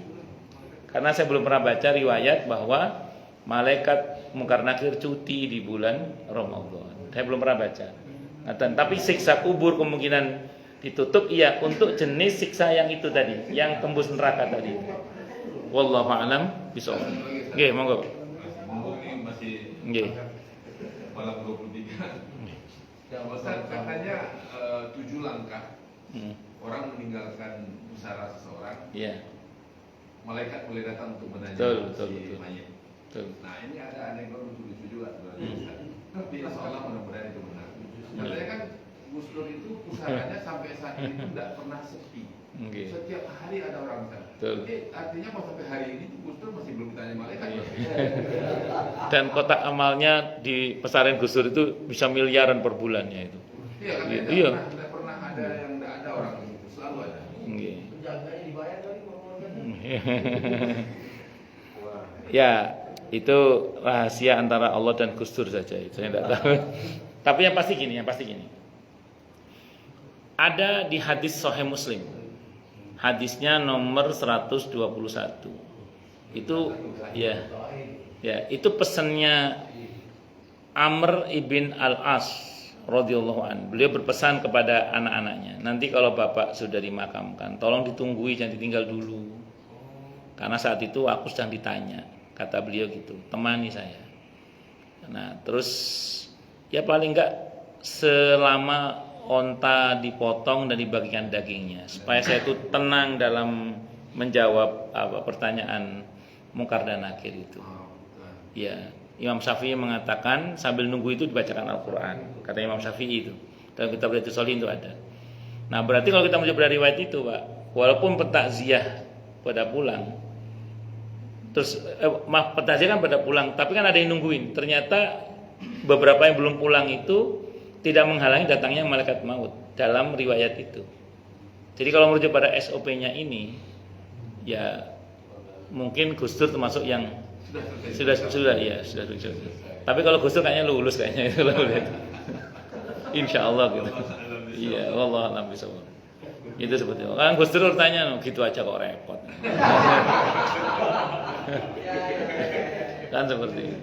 Speaker 1: Karena saya belum pernah baca riwayat bahwa malaikat mungkar nakir cuti di bulan Ramadan. Saya belum pernah baca. Nah, tapi siksa kubur kemungkinan ditutup, iya, untuk jenis siksa yang itu tadi, yang tembus neraka tadi. Wallahu a'lam bishawab. Nggih, monggo.
Speaker 2: Ini masih
Speaker 1: Nggih.
Speaker 2: malam 23. Ustaz katanya 7 langkah orang meninggalkan pusara seseorang,
Speaker 1: Iya.
Speaker 2: malaikat boleh datang untuk menanya
Speaker 1: Betul.
Speaker 2: mayit.
Speaker 1: Betul.
Speaker 2: Nah ini ada anekdot lucu-lucu juga sebenarnya. Tapi seolah mudah-mudahan itu benar. Katanya kan Gus Dur itu pusaranya sampai saat ini itu tidak pernah sepi.
Speaker 1: Oke.
Speaker 2: Setiap hari ada orang sana.
Speaker 1: Betul.
Speaker 2: Jadi artinya kalau sampai hari ini tuh Gus Dur masih belum ditanya malaikat.
Speaker 1: Iya. Dan kotak amalnya di pesantren Gus Dur itu bisa miliaran per bulannya itu.
Speaker 2: Iya katanya
Speaker 1: Iya.
Speaker 2: tidak pernah ada yang tidak ada orang di situ, selalu ada.
Speaker 1: Oke.
Speaker 3: Penjaganya dibayar kali ngomongnya.
Speaker 1: Ya, itu rahasia antara Allah dan Gus Dur saja. Itu saya tidak tahu. Tapi yang pasti gini. Ada di hadis Sahih Muslim. Hadisnya nomor 121. Itu itu pesannya Amr ibn Al-As radhiyallahu an. Beliau berpesan kepada anak-anaknya, nanti kalau bapak sudah dimakamkan, tolong ditunggui, jangan ditinggal dulu. Karena saat itu aku sedang ditanya, kata beliau gitu, temani saya. Nah, terus ya paling enggak selama onta dipotong dan dibagikan dagingnya, supaya saya itu tenang dalam menjawab pertanyaan mungkar dan nakir itu. Ya, Imam Syafi'i mengatakan sambil nunggu itu dibacakan Al-Quran. Kata Imam Syafi'i itu dalam kitab Riyadhus Shalihin itu ada. Nah, berarti kalau kita mencoba dari riwayat itu, Pak, walaupun petakziah pada pulang, terus petakziah kan pada pulang, tapi kan ada yang nungguin. Ternyata beberapa yang belum pulang itu tidak menghalangi datangnya malaikat maut dalam riwayat itu. Jadi kalau merujuk pada SOP-nya ini, ya mungkin Gus Dur termasuk yang sudah. Tapi kalau Gus Dur kayaknya lulus kayaknya itu Insya Allah gitu. Iya, wallah alam bisawab. Itu seperti itu. Kan Gus Dur tanya gitu aja kok repot. Kan seperti itu.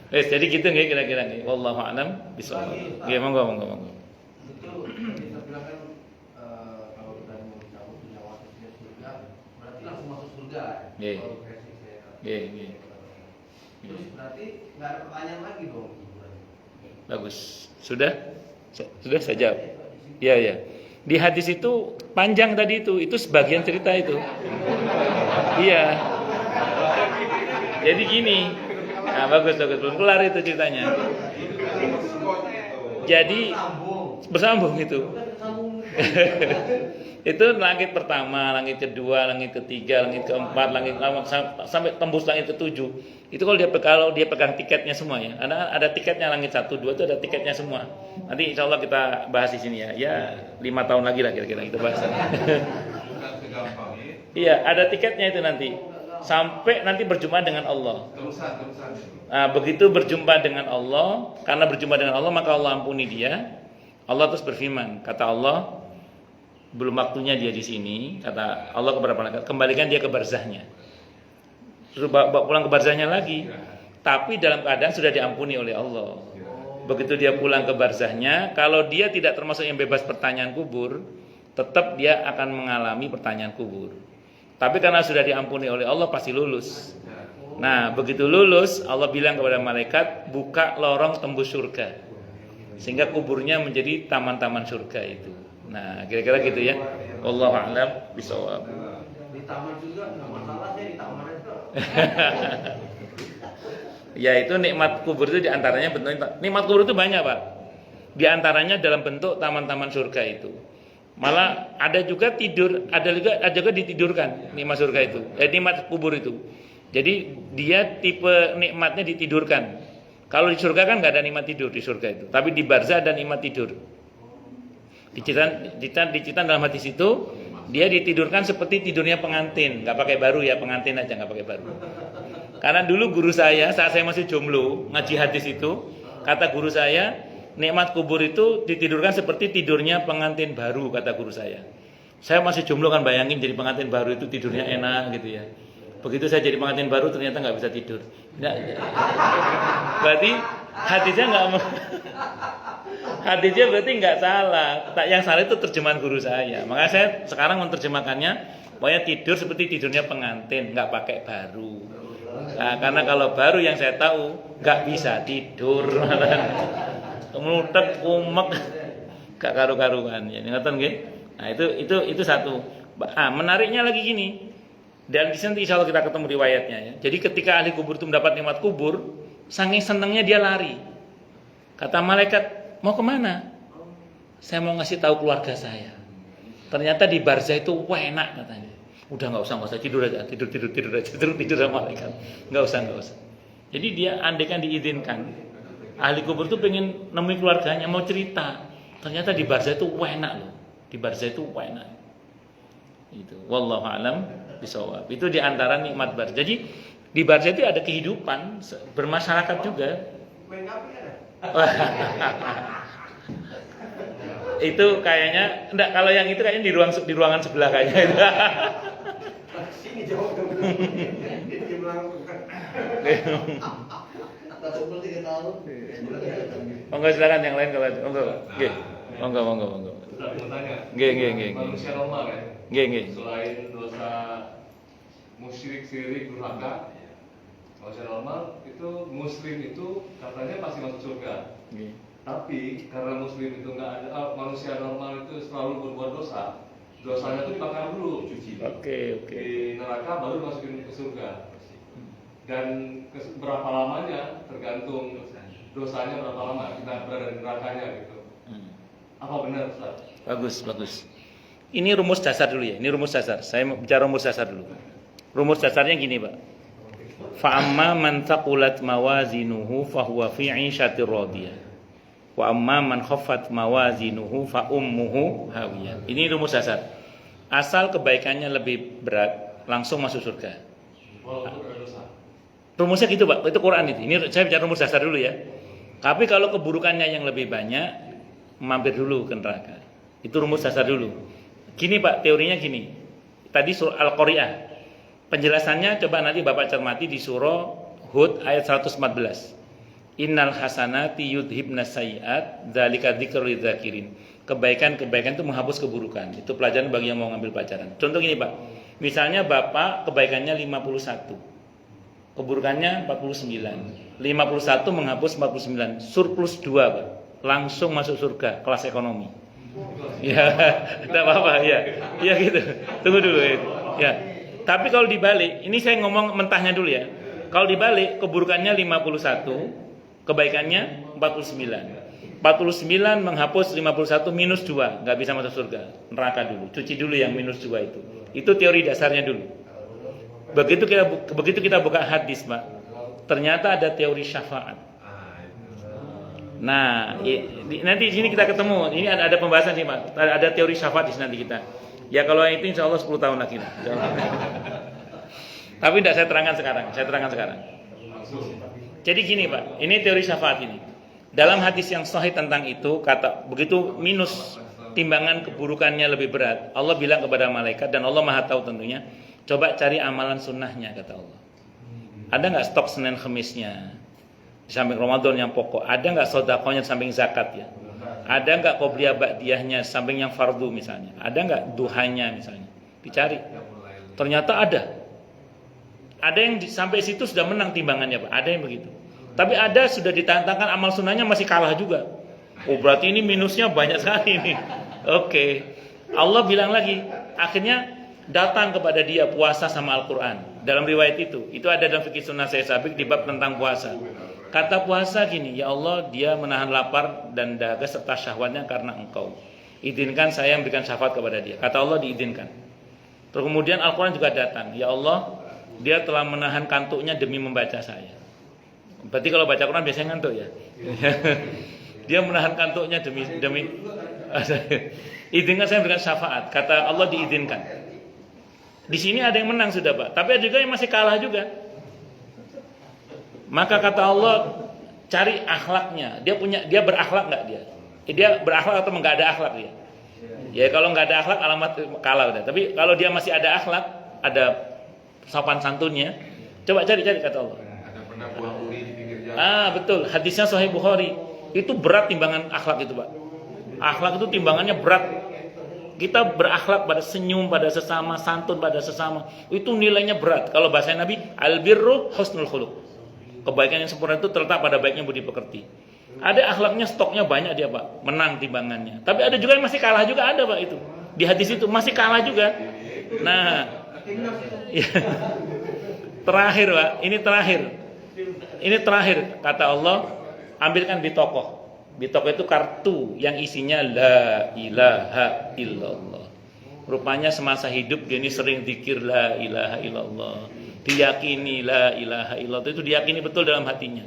Speaker 1: Jadi gitu nggih kira-kira nggih. Wallahu a'lam bisawab. Nggih, monggo.
Speaker 3: Itu kita bilang kan kalau kita mau dicabut punya warisnya surga, berarti langsung masuk surga.
Speaker 1: Nggih.
Speaker 3: Kalau versi saya.
Speaker 1: Nggih.
Speaker 3: Terus berarti nggak ada pertanyaan lagi dong.
Speaker 1: Bagus. Sudah saya jawab. Iya. Di hadis itu panjang tadi itu sebagian cerita itu. Iya. Jadi gini. Nah, bagus belum kelar itu ceritanya. Jadi bersambung itu. Itu langit pertama, langit kedua, langit ketiga, langit keempat, langit sampai tembus langit ketujuh. Itu kalau dia pegang tiketnya semua ya. Ada tiketnya langit 1, 2 itu ada tiketnya semua. Nanti insya Allah kita bahas di sini ya. Ya 5 tahun lagi lah kira-kira kita bahas. Iya, ada tiketnya itu nanti. Sampai nanti berjumpa dengan Allah. Nah, begitu berjumpa dengan Allah, karena berjumpa dengan Allah maka Allah ampuni dia. Allah terus berfirman, kata Allah, belum waktunya dia di sini, kata Allah kepada malaikat, kembalikan dia ke barzahnya. Suruh bawa pulang ke barzahnya lagi. Tapi dalam keadaan sudah diampuni oleh Allah. Begitu dia pulang ke barzahnya, kalau dia tidak termasuk yang bebas pertanyaan kubur, tetap dia akan mengalami pertanyaan kubur. Tapi karena sudah diampuni oleh Allah pasti lulus. Nah, begitu lulus, Allah bilang kepada malaikat, buka lorong tembus surga. Sehingga kuburnya menjadi taman-taman surga itu. Nah, kira-kira gitu ya. Wallahu a'lam bishawab.
Speaker 3: Di taman juga nggak masalah deh, di taman itu.
Speaker 1: Ya, itu nikmat kubur itu diantaranya bentuk nikmat kubur itu banyak, Pak. Diantaranya dalam bentuk taman-taman surga itu. Malah ada juga tidur, ada juga ditidurkan nikmat surga itu. Nikmat kubur itu. Jadi dia tipe nikmatnya ditidurkan. Kalau di surga kan nggak ada nikmat tidur di surga itu, tapi di barzah ada nikmat tidur. Diceritan dalam hadis itu dia ditidurkan seperti tidurnya pengantin, nggak pakai baru ya, pengantin aja nggak pakai baru. Karena dulu guru saya saat saya masih jomblo ngaji hadis itu, kata guru saya, nikmat kubur itu ditidurkan seperti tidurnya pengantin baru, kata guru saya. Saya masih jomblo kan, bayangin jadi pengantin baru itu tidurnya enak gitu ya. Begitu saya jadi pengantin baru ternyata nggak bisa tidur. Berarti hadisnya berarti nggak salah. Yang salah itu terjemahan guru saya. Makanya saya sekarang menerjemahkannya, pokoknya tidur seperti tidurnya pengantin, nggak pakai baru. Nah, karena kalau baru yang saya tahu nggak bisa tidur, melutet, kumek, gak karu-karuan. Ya, ngoten nggih. Nah, itu satu. Menariknya lagi gini. Dan di sini insya Allah kita ketemu riwayatnya ya. Jadi ketika ahli kubur itu mendapat nikmat kubur, saking senangnya dia lari. Kata malaikat, mau kemana? Saya mau ngasih tahu keluarga saya. Ternyata di barzah itu enak katanya. Udah nggak usah tidur aja, tidur aja, tidur sama malaikat. Nggak usah. Jadi dia andaikan diizinkan, ahli kubur itu pengen nemuin keluarganya, mau cerita. Ternyata di barzah itu enak loh. Di barzah itu enak. Itu. Wallahu a'lam bishawab. Itu di antara nikmat barzah. Jadi di barzah itu ada kehidupan bermasyarakat juga. Itu kayaknya enggak, kalau yang itu kayaknya di ruangan sebelah kayaknya itu.
Speaker 3: Sini jawab dong. Dia melakukan. Atas umur 3 tahun.
Speaker 1: Monggo silakan yang lain kalau monggo. Nggih. Monggo.
Speaker 2: Ustaz mau tanya.
Speaker 1: Nggih.
Speaker 2: Manusia normal ya?
Speaker 1: Nggih.
Speaker 2: Selain dosa musyrik, syirik, durhaka, manusia normal itu muslim itu katanya pasti masuk surga.
Speaker 1: Nggih.
Speaker 2: Tapi karena muslim itu nggak ada, manusia normal itu selalu berbuat dosa, dosanya itu dibakar dulu, cuci
Speaker 1: Oke.
Speaker 2: di neraka baru masukin ke surga. Dan berapa lamanya tergantung dosanya berapa lama kita berada di nerakanya gitu. Apa benar Ustaz?
Speaker 1: Bagus. Ini rumus dasar dulu ya. Ini rumus dasar. Saya mau bicara rumus dasar dulu. Rumus dasarnya gini, Pak. Fa amma man thaqulat mawazinuhu fa huwa fi 'ishatir radiyah. Wa amma man khaffat mawazinuhu fa ummuhu hawiyah. Ini rumus dasar. Asal kebaikannya lebih berat, langsung masuk surga.
Speaker 2: Walaupun ada dosa.
Speaker 1: Rumusnya gitu, Pak. Itu Quran itu. Ini saya bicara rumus dasar dulu ya. Tapi kalau keburukannya yang lebih banyak, mampir dulu ke neraka. Itu rumus dasar dulu. Gini, Pak, teorinya gini. Tadi surah Al-Qari'ah. Penjelasannya coba nanti Bapak cermati di surah Hud ayat 114. Innal hasanati yudhibnas sayyi'at dzalika dzikrul lidzakirin. Kebaikan-kebaikan itu menghapus keburukan. Itu pelajaran bagi yang mau ngambil pelajaran. Contoh gini, Pak. Misalnya Bapak kebaikannya 51. Keburukannya 49. 51 menghapus 49. Surplus 2, Pak. Langsung masuk surga kelas ekonomi. Ya, enggak apa-apa ya. Ya gitu. Tunggu dulu ya. Ya. Tapi kalau dibalik, ini saya ngomong mentahnya dulu ya. Kalau dibalik keburukannya 51, kebaikannya 49. 49 menghapus 51 minus 2, nggak bisa masuk surga, neraka dulu. Cuci dulu yang minus 2 itu. Itu teori dasarnya dulu. Begitu kita buka hadis, Pak. Ternyata ada teori syafaat. Nah, nanti di sini kita ketemu. Ini ada pembahasan sih, Pak. Ada teori syafaat di sini nanti kita. Ya kalau itu insya Allah 10 tahun lagi. Tapi tidak saya terangkan sekarang. Jadi gini, Pak, ini teori syafaat ini. Dalam hadis yang sahih tentang itu kata begitu minus timbangan keburukannya lebih berat, Allah bilang kepada malaikat dan Allah Maha tahu tentunya, coba cari amalan sunnahnya kata Allah. Ada nggak stok Senin Kemisnya di samping Ramadan yang pokok? Ada nggak sodakohnya di samping zakat ya? Ada nggak qobliyah ba'diyahnya di samping yang fardu misalnya? Ada nggak duhanya misalnya? Dicari. Ternyata ada. Ada yang sampai situ sudah menang timbangannya, Pak. Ada yang begitu. Tapi ada sudah ditantangkan amal sunnahnya masih kalah juga. Oh berarti ini minusnya banyak sekali ini. Oke. Allah bilang lagi, akhirnya datang kepada dia puasa sama Al-Quran. Dalam riwayat itu ada dalam fikih sunnah saya sabik di bab tentang puasa. Kata puasa gini, ya Allah dia menahan lapar dan dahaga serta syahwatnya karena engkau. Izinkan saya memberikan syafaat kepada dia. Kata Allah diizinkan. Terus kemudian Al-Quran juga datang, ya Allah dia telah menahan kantuknya demi membaca saya. Berarti kalau baca Quran biasanya ngantuk ya. Dia menahan kantuknya demi izinkan saya memberikan syafaat. Kata Allah diizinkan. Di sini ada yang menang sudah, Pak. Tapi ada juga yang masih kalah juga. Maka kata Allah cari akhlaknya. Dia berakhlak nggak dia? Dia berakhlak atau nggak ada akhlak dia? Ya kalau nggak ada akhlak alamat kalah udah. Tapi kalau dia masih ada akhlak, ada sopan santunnya, coba cari kata Allah.
Speaker 2: Ada pernah buah uri di pinggir jalan.
Speaker 1: Betul. Hadisnya Sahih Bukhari. Itu berat timbangan akhlak itu, Pak. Akhlak itu timbangannya berat. Kita berakhlak pada senyum pada sesama, santun pada sesama, itu nilainya berat. Kalau bahasa Nabi, albirru husnul khuluq. Kebaikan yang sempurna itu terletak pada baiknya budi pekerti. Ada akhlaknya stoknya banyak dia, Pak, menang timbangannya. Tapi ada juga yang masih kalah juga ada, Pak itu. Di hadis itu masih kalah juga. Nah, ya. Terakhir Pak, ini terakhir kata Allah, ambilkan bitaqah. Bitaqah itu kartu yang isinya la ilaha illallah. Rupanya semasa hidup dia ini sering zikir la ilaha illallah. Diyakini la ilaha illallah, itu diyakini betul dalam hatinya.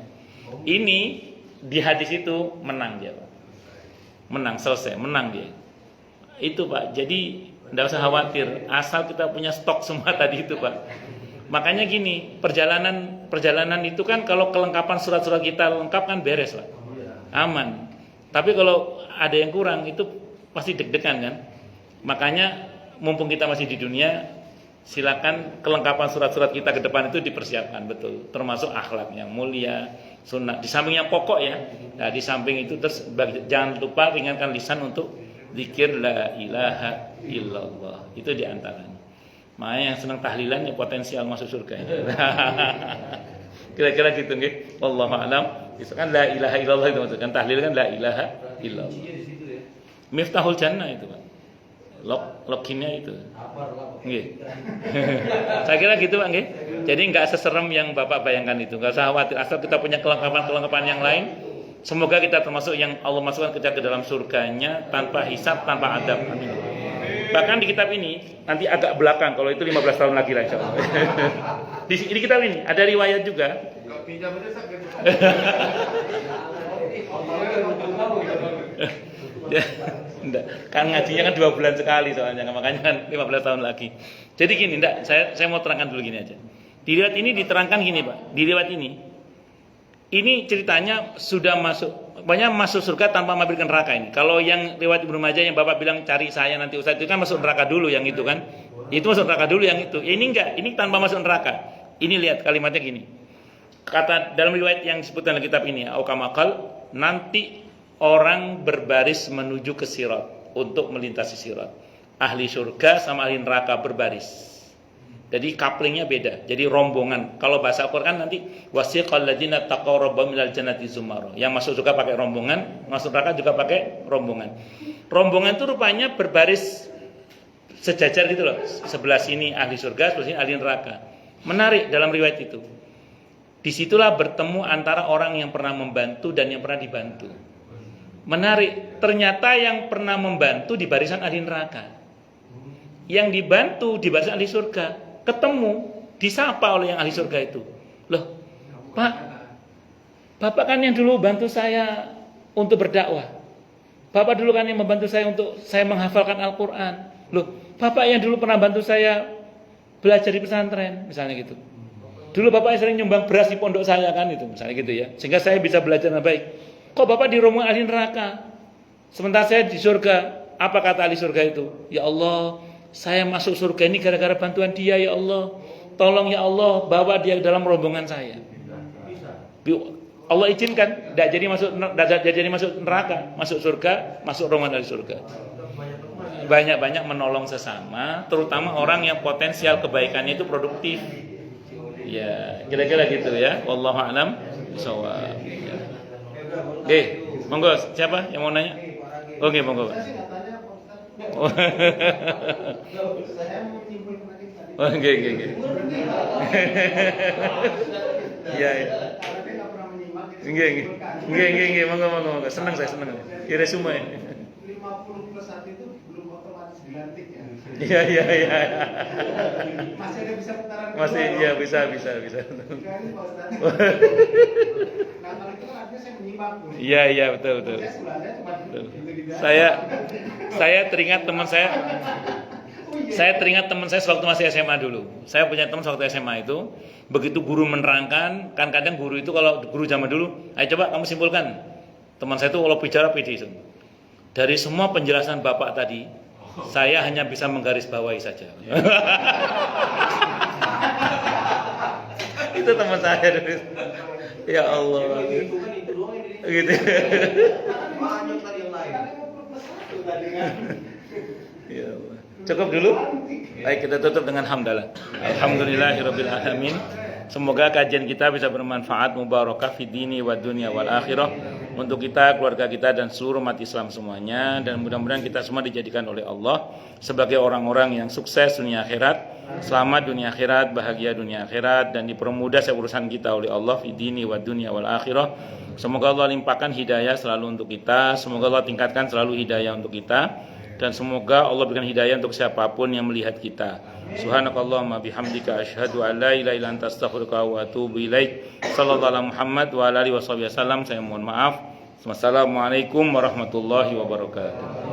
Speaker 1: Ini di hadis itu menang dia Pak. Menang, selesai, menang dia. Itu Pak, jadi tidak usah khawatir, asal kita punya stok semua tadi itu Pak. Makanya gini, perjalanan itu kan kalau kelengkapan surat-surat kita lengkap kan beres Pak, aman. Tapi kalau ada yang kurang itu pasti deg-degan kan. Makanya mumpung kita masih di dunia, silakan kelengkapan surat-surat kita ke depan itu dipersiapkan betul, termasuk akhlak yang mulia, sunnah. Di samping yang pokok ya, nah di samping itu terus jangan lupa ringankan lisan untuk zikir la ilaha illallah, itu diantaranya. Makanya yang senang tahlilan ya potensial masuk surga ya. Kira-kira gitu nggih. Wallahu a'lam. Itu kan la ilaha illallah itu maksudnya kan tahlil kan la ilaha illallah. Miftahul jannah itu Pak. Loginnya itu. Nggih. Saya kira gitu Pak nggih. Jadi enggak seserem yang Bapak bayangkan itu. Enggak usah khawatir, asal kita punya kelengkapan yang lain. Semoga kita termasuk yang Allah masukkan kita ke dalam surganya tanpa hisab, tanpa adab. Amin. Bahkan di kitab ini nanti agak belakang, kalau itu 15 tahun lagi lah insyaallah. Di kitab ini ada riwayat juga. Kan ngajinya kan 2 bulan sekali soalnya, makanya kan 15 tahun lagi. Jadi gini, saya mau terangkan dulu gini aja. Di riwayat ini diterangkan gini Pak. Di riwayat ini ceritanya sudah banyak masuk surga tanpa mampir ke neraka ini. Kalau yang riwayat Ibnu Majah yang Bapak bilang cari saya nanti Ustaz, itu kan masuk neraka dulu yang itu kan. Itu masuk neraka dulu yang itu. Ini enggak, ini tanpa masuk neraka. Ini lihat kalimatnya gini. Kata dalam riwayat yang disebutkan dalam kitab ini, aukamakal, nanti orang berbaris menuju ke sirat untuk melintasi sirat. Ahli surga sama ahli neraka berbaris. Jadi couplingnya beda. Jadi rombongan. Kalau bahasa Al-Qur'an nanti wasiqal ladzina taqaw rabbahum minal jannati zumara. Yang masuk surga pakai rombongan, masuk neraka juga pakai rombongan. Rombongan itu rupanya berbaris sejajar gitu loh. Sebelah sini ahli surga, sebelah sini ahli neraka. Menarik dalam riwayat itu. Disitulah bertemu antara orang yang pernah membantu dan yang pernah dibantu. Menarik. Ternyata yang pernah membantu di barisan ahli neraka. Yang dibantu di barisan ahli surga. Ketemu, disapa oleh yang ahli surga itu. Loh, Pak, Bapak kan yang dulu bantu saya untuk berdakwah. Bapak dulu kan yang membantu saya untuk saya menghafalkan Al-Quran. Loh, Bapak yang dulu pernah bantu saya belajar di pesantren, misalnya gitu. Dulu Bapak yang sering nyumbang beras di pondok saya kan itu, misalnya gitu ya. Sehingga saya bisa belajar dengan baik. Kok Bapak di rombongan ahli neraka? Sementara saya di surga. Apa kata ahli surga itu? Ya Allah, saya masuk surga ini gara-gara bantuan dia ya Allah. Tolong ya Allah bawa dia dalam rombongan saya. Allah izinkan, tidak jadi masuk neraka, masuk surga, masuk rombongan dari surga. Banyak-banyak menolong sesama, terutama orang yang potensial kebaikannya itu produktif. Ya, kira-kira gitu ya. Wallahu a'lam bishawab. Ya. Oke, monggo siapa yang mau nanya? Oke, monggo. Oke. Iya. Nggih, monggo. Senang saya. Ya resume.
Speaker 3: 50 plus 1 itu belum otomatis dilantik ya.
Speaker 1: Iya.
Speaker 3: Masih ada bisa putaran.
Speaker 1: Masih iya bisa.
Speaker 3: Kan Pak Ustaz. Nah, kalau itu kan artinya saya menyimak.
Speaker 1: Iya, betul. Saya teringat teman saya. Saya teringat teman saya sewaktu masih SMA dulu. Saya punya teman sewaktu SMA itu, begitu guru menerangkan, kan kadang guru itu kalau guru zaman dulu, ayo coba kamu simpulkan. Teman saya itu kalau bicara pede. Dari semua penjelasan Bapak tadi, saya hanya bisa menggarisbawahi saja. Itu teman saya dulu. Ya Allah. Gitu. Ya Allah. Cukup dulu. Baik, kita tutup dengan hamdalah. Alhamdulillahirabbil alamin. Semoga kajian kita bisa bermanfaat, mubarakah fid dini wad dunya wal akhirah. untuk kita, keluarga kita, dan seluruh umat Islam semuanya. Dan mudah-mudahan kita semua dijadikan oleh Allah sebagai orang-orang yang sukses dunia akhirat, selamat dunia akhirat, bahagia dunia akhirat, dan dipermudah urusan kita oleh Allah fi dini wa dunya wal akhirah. Semoga Allah limpahkan hidayah selalu untuk kita, semoga Allah tingkatkan selalu hidayah untuk kita, dan semoga Allah berikan hidayah untuk siapapun yang melihat kita. Subhanakallahumma bihamdika asyhadu an la ilaha illa anta astaghfiruka wa atubu ilaik. Sallallahu alaihi Muhammad wa ala alihi wasallam. Saya mohon maaf. Wassalamualaikum warahmatullahi wabarakatuh.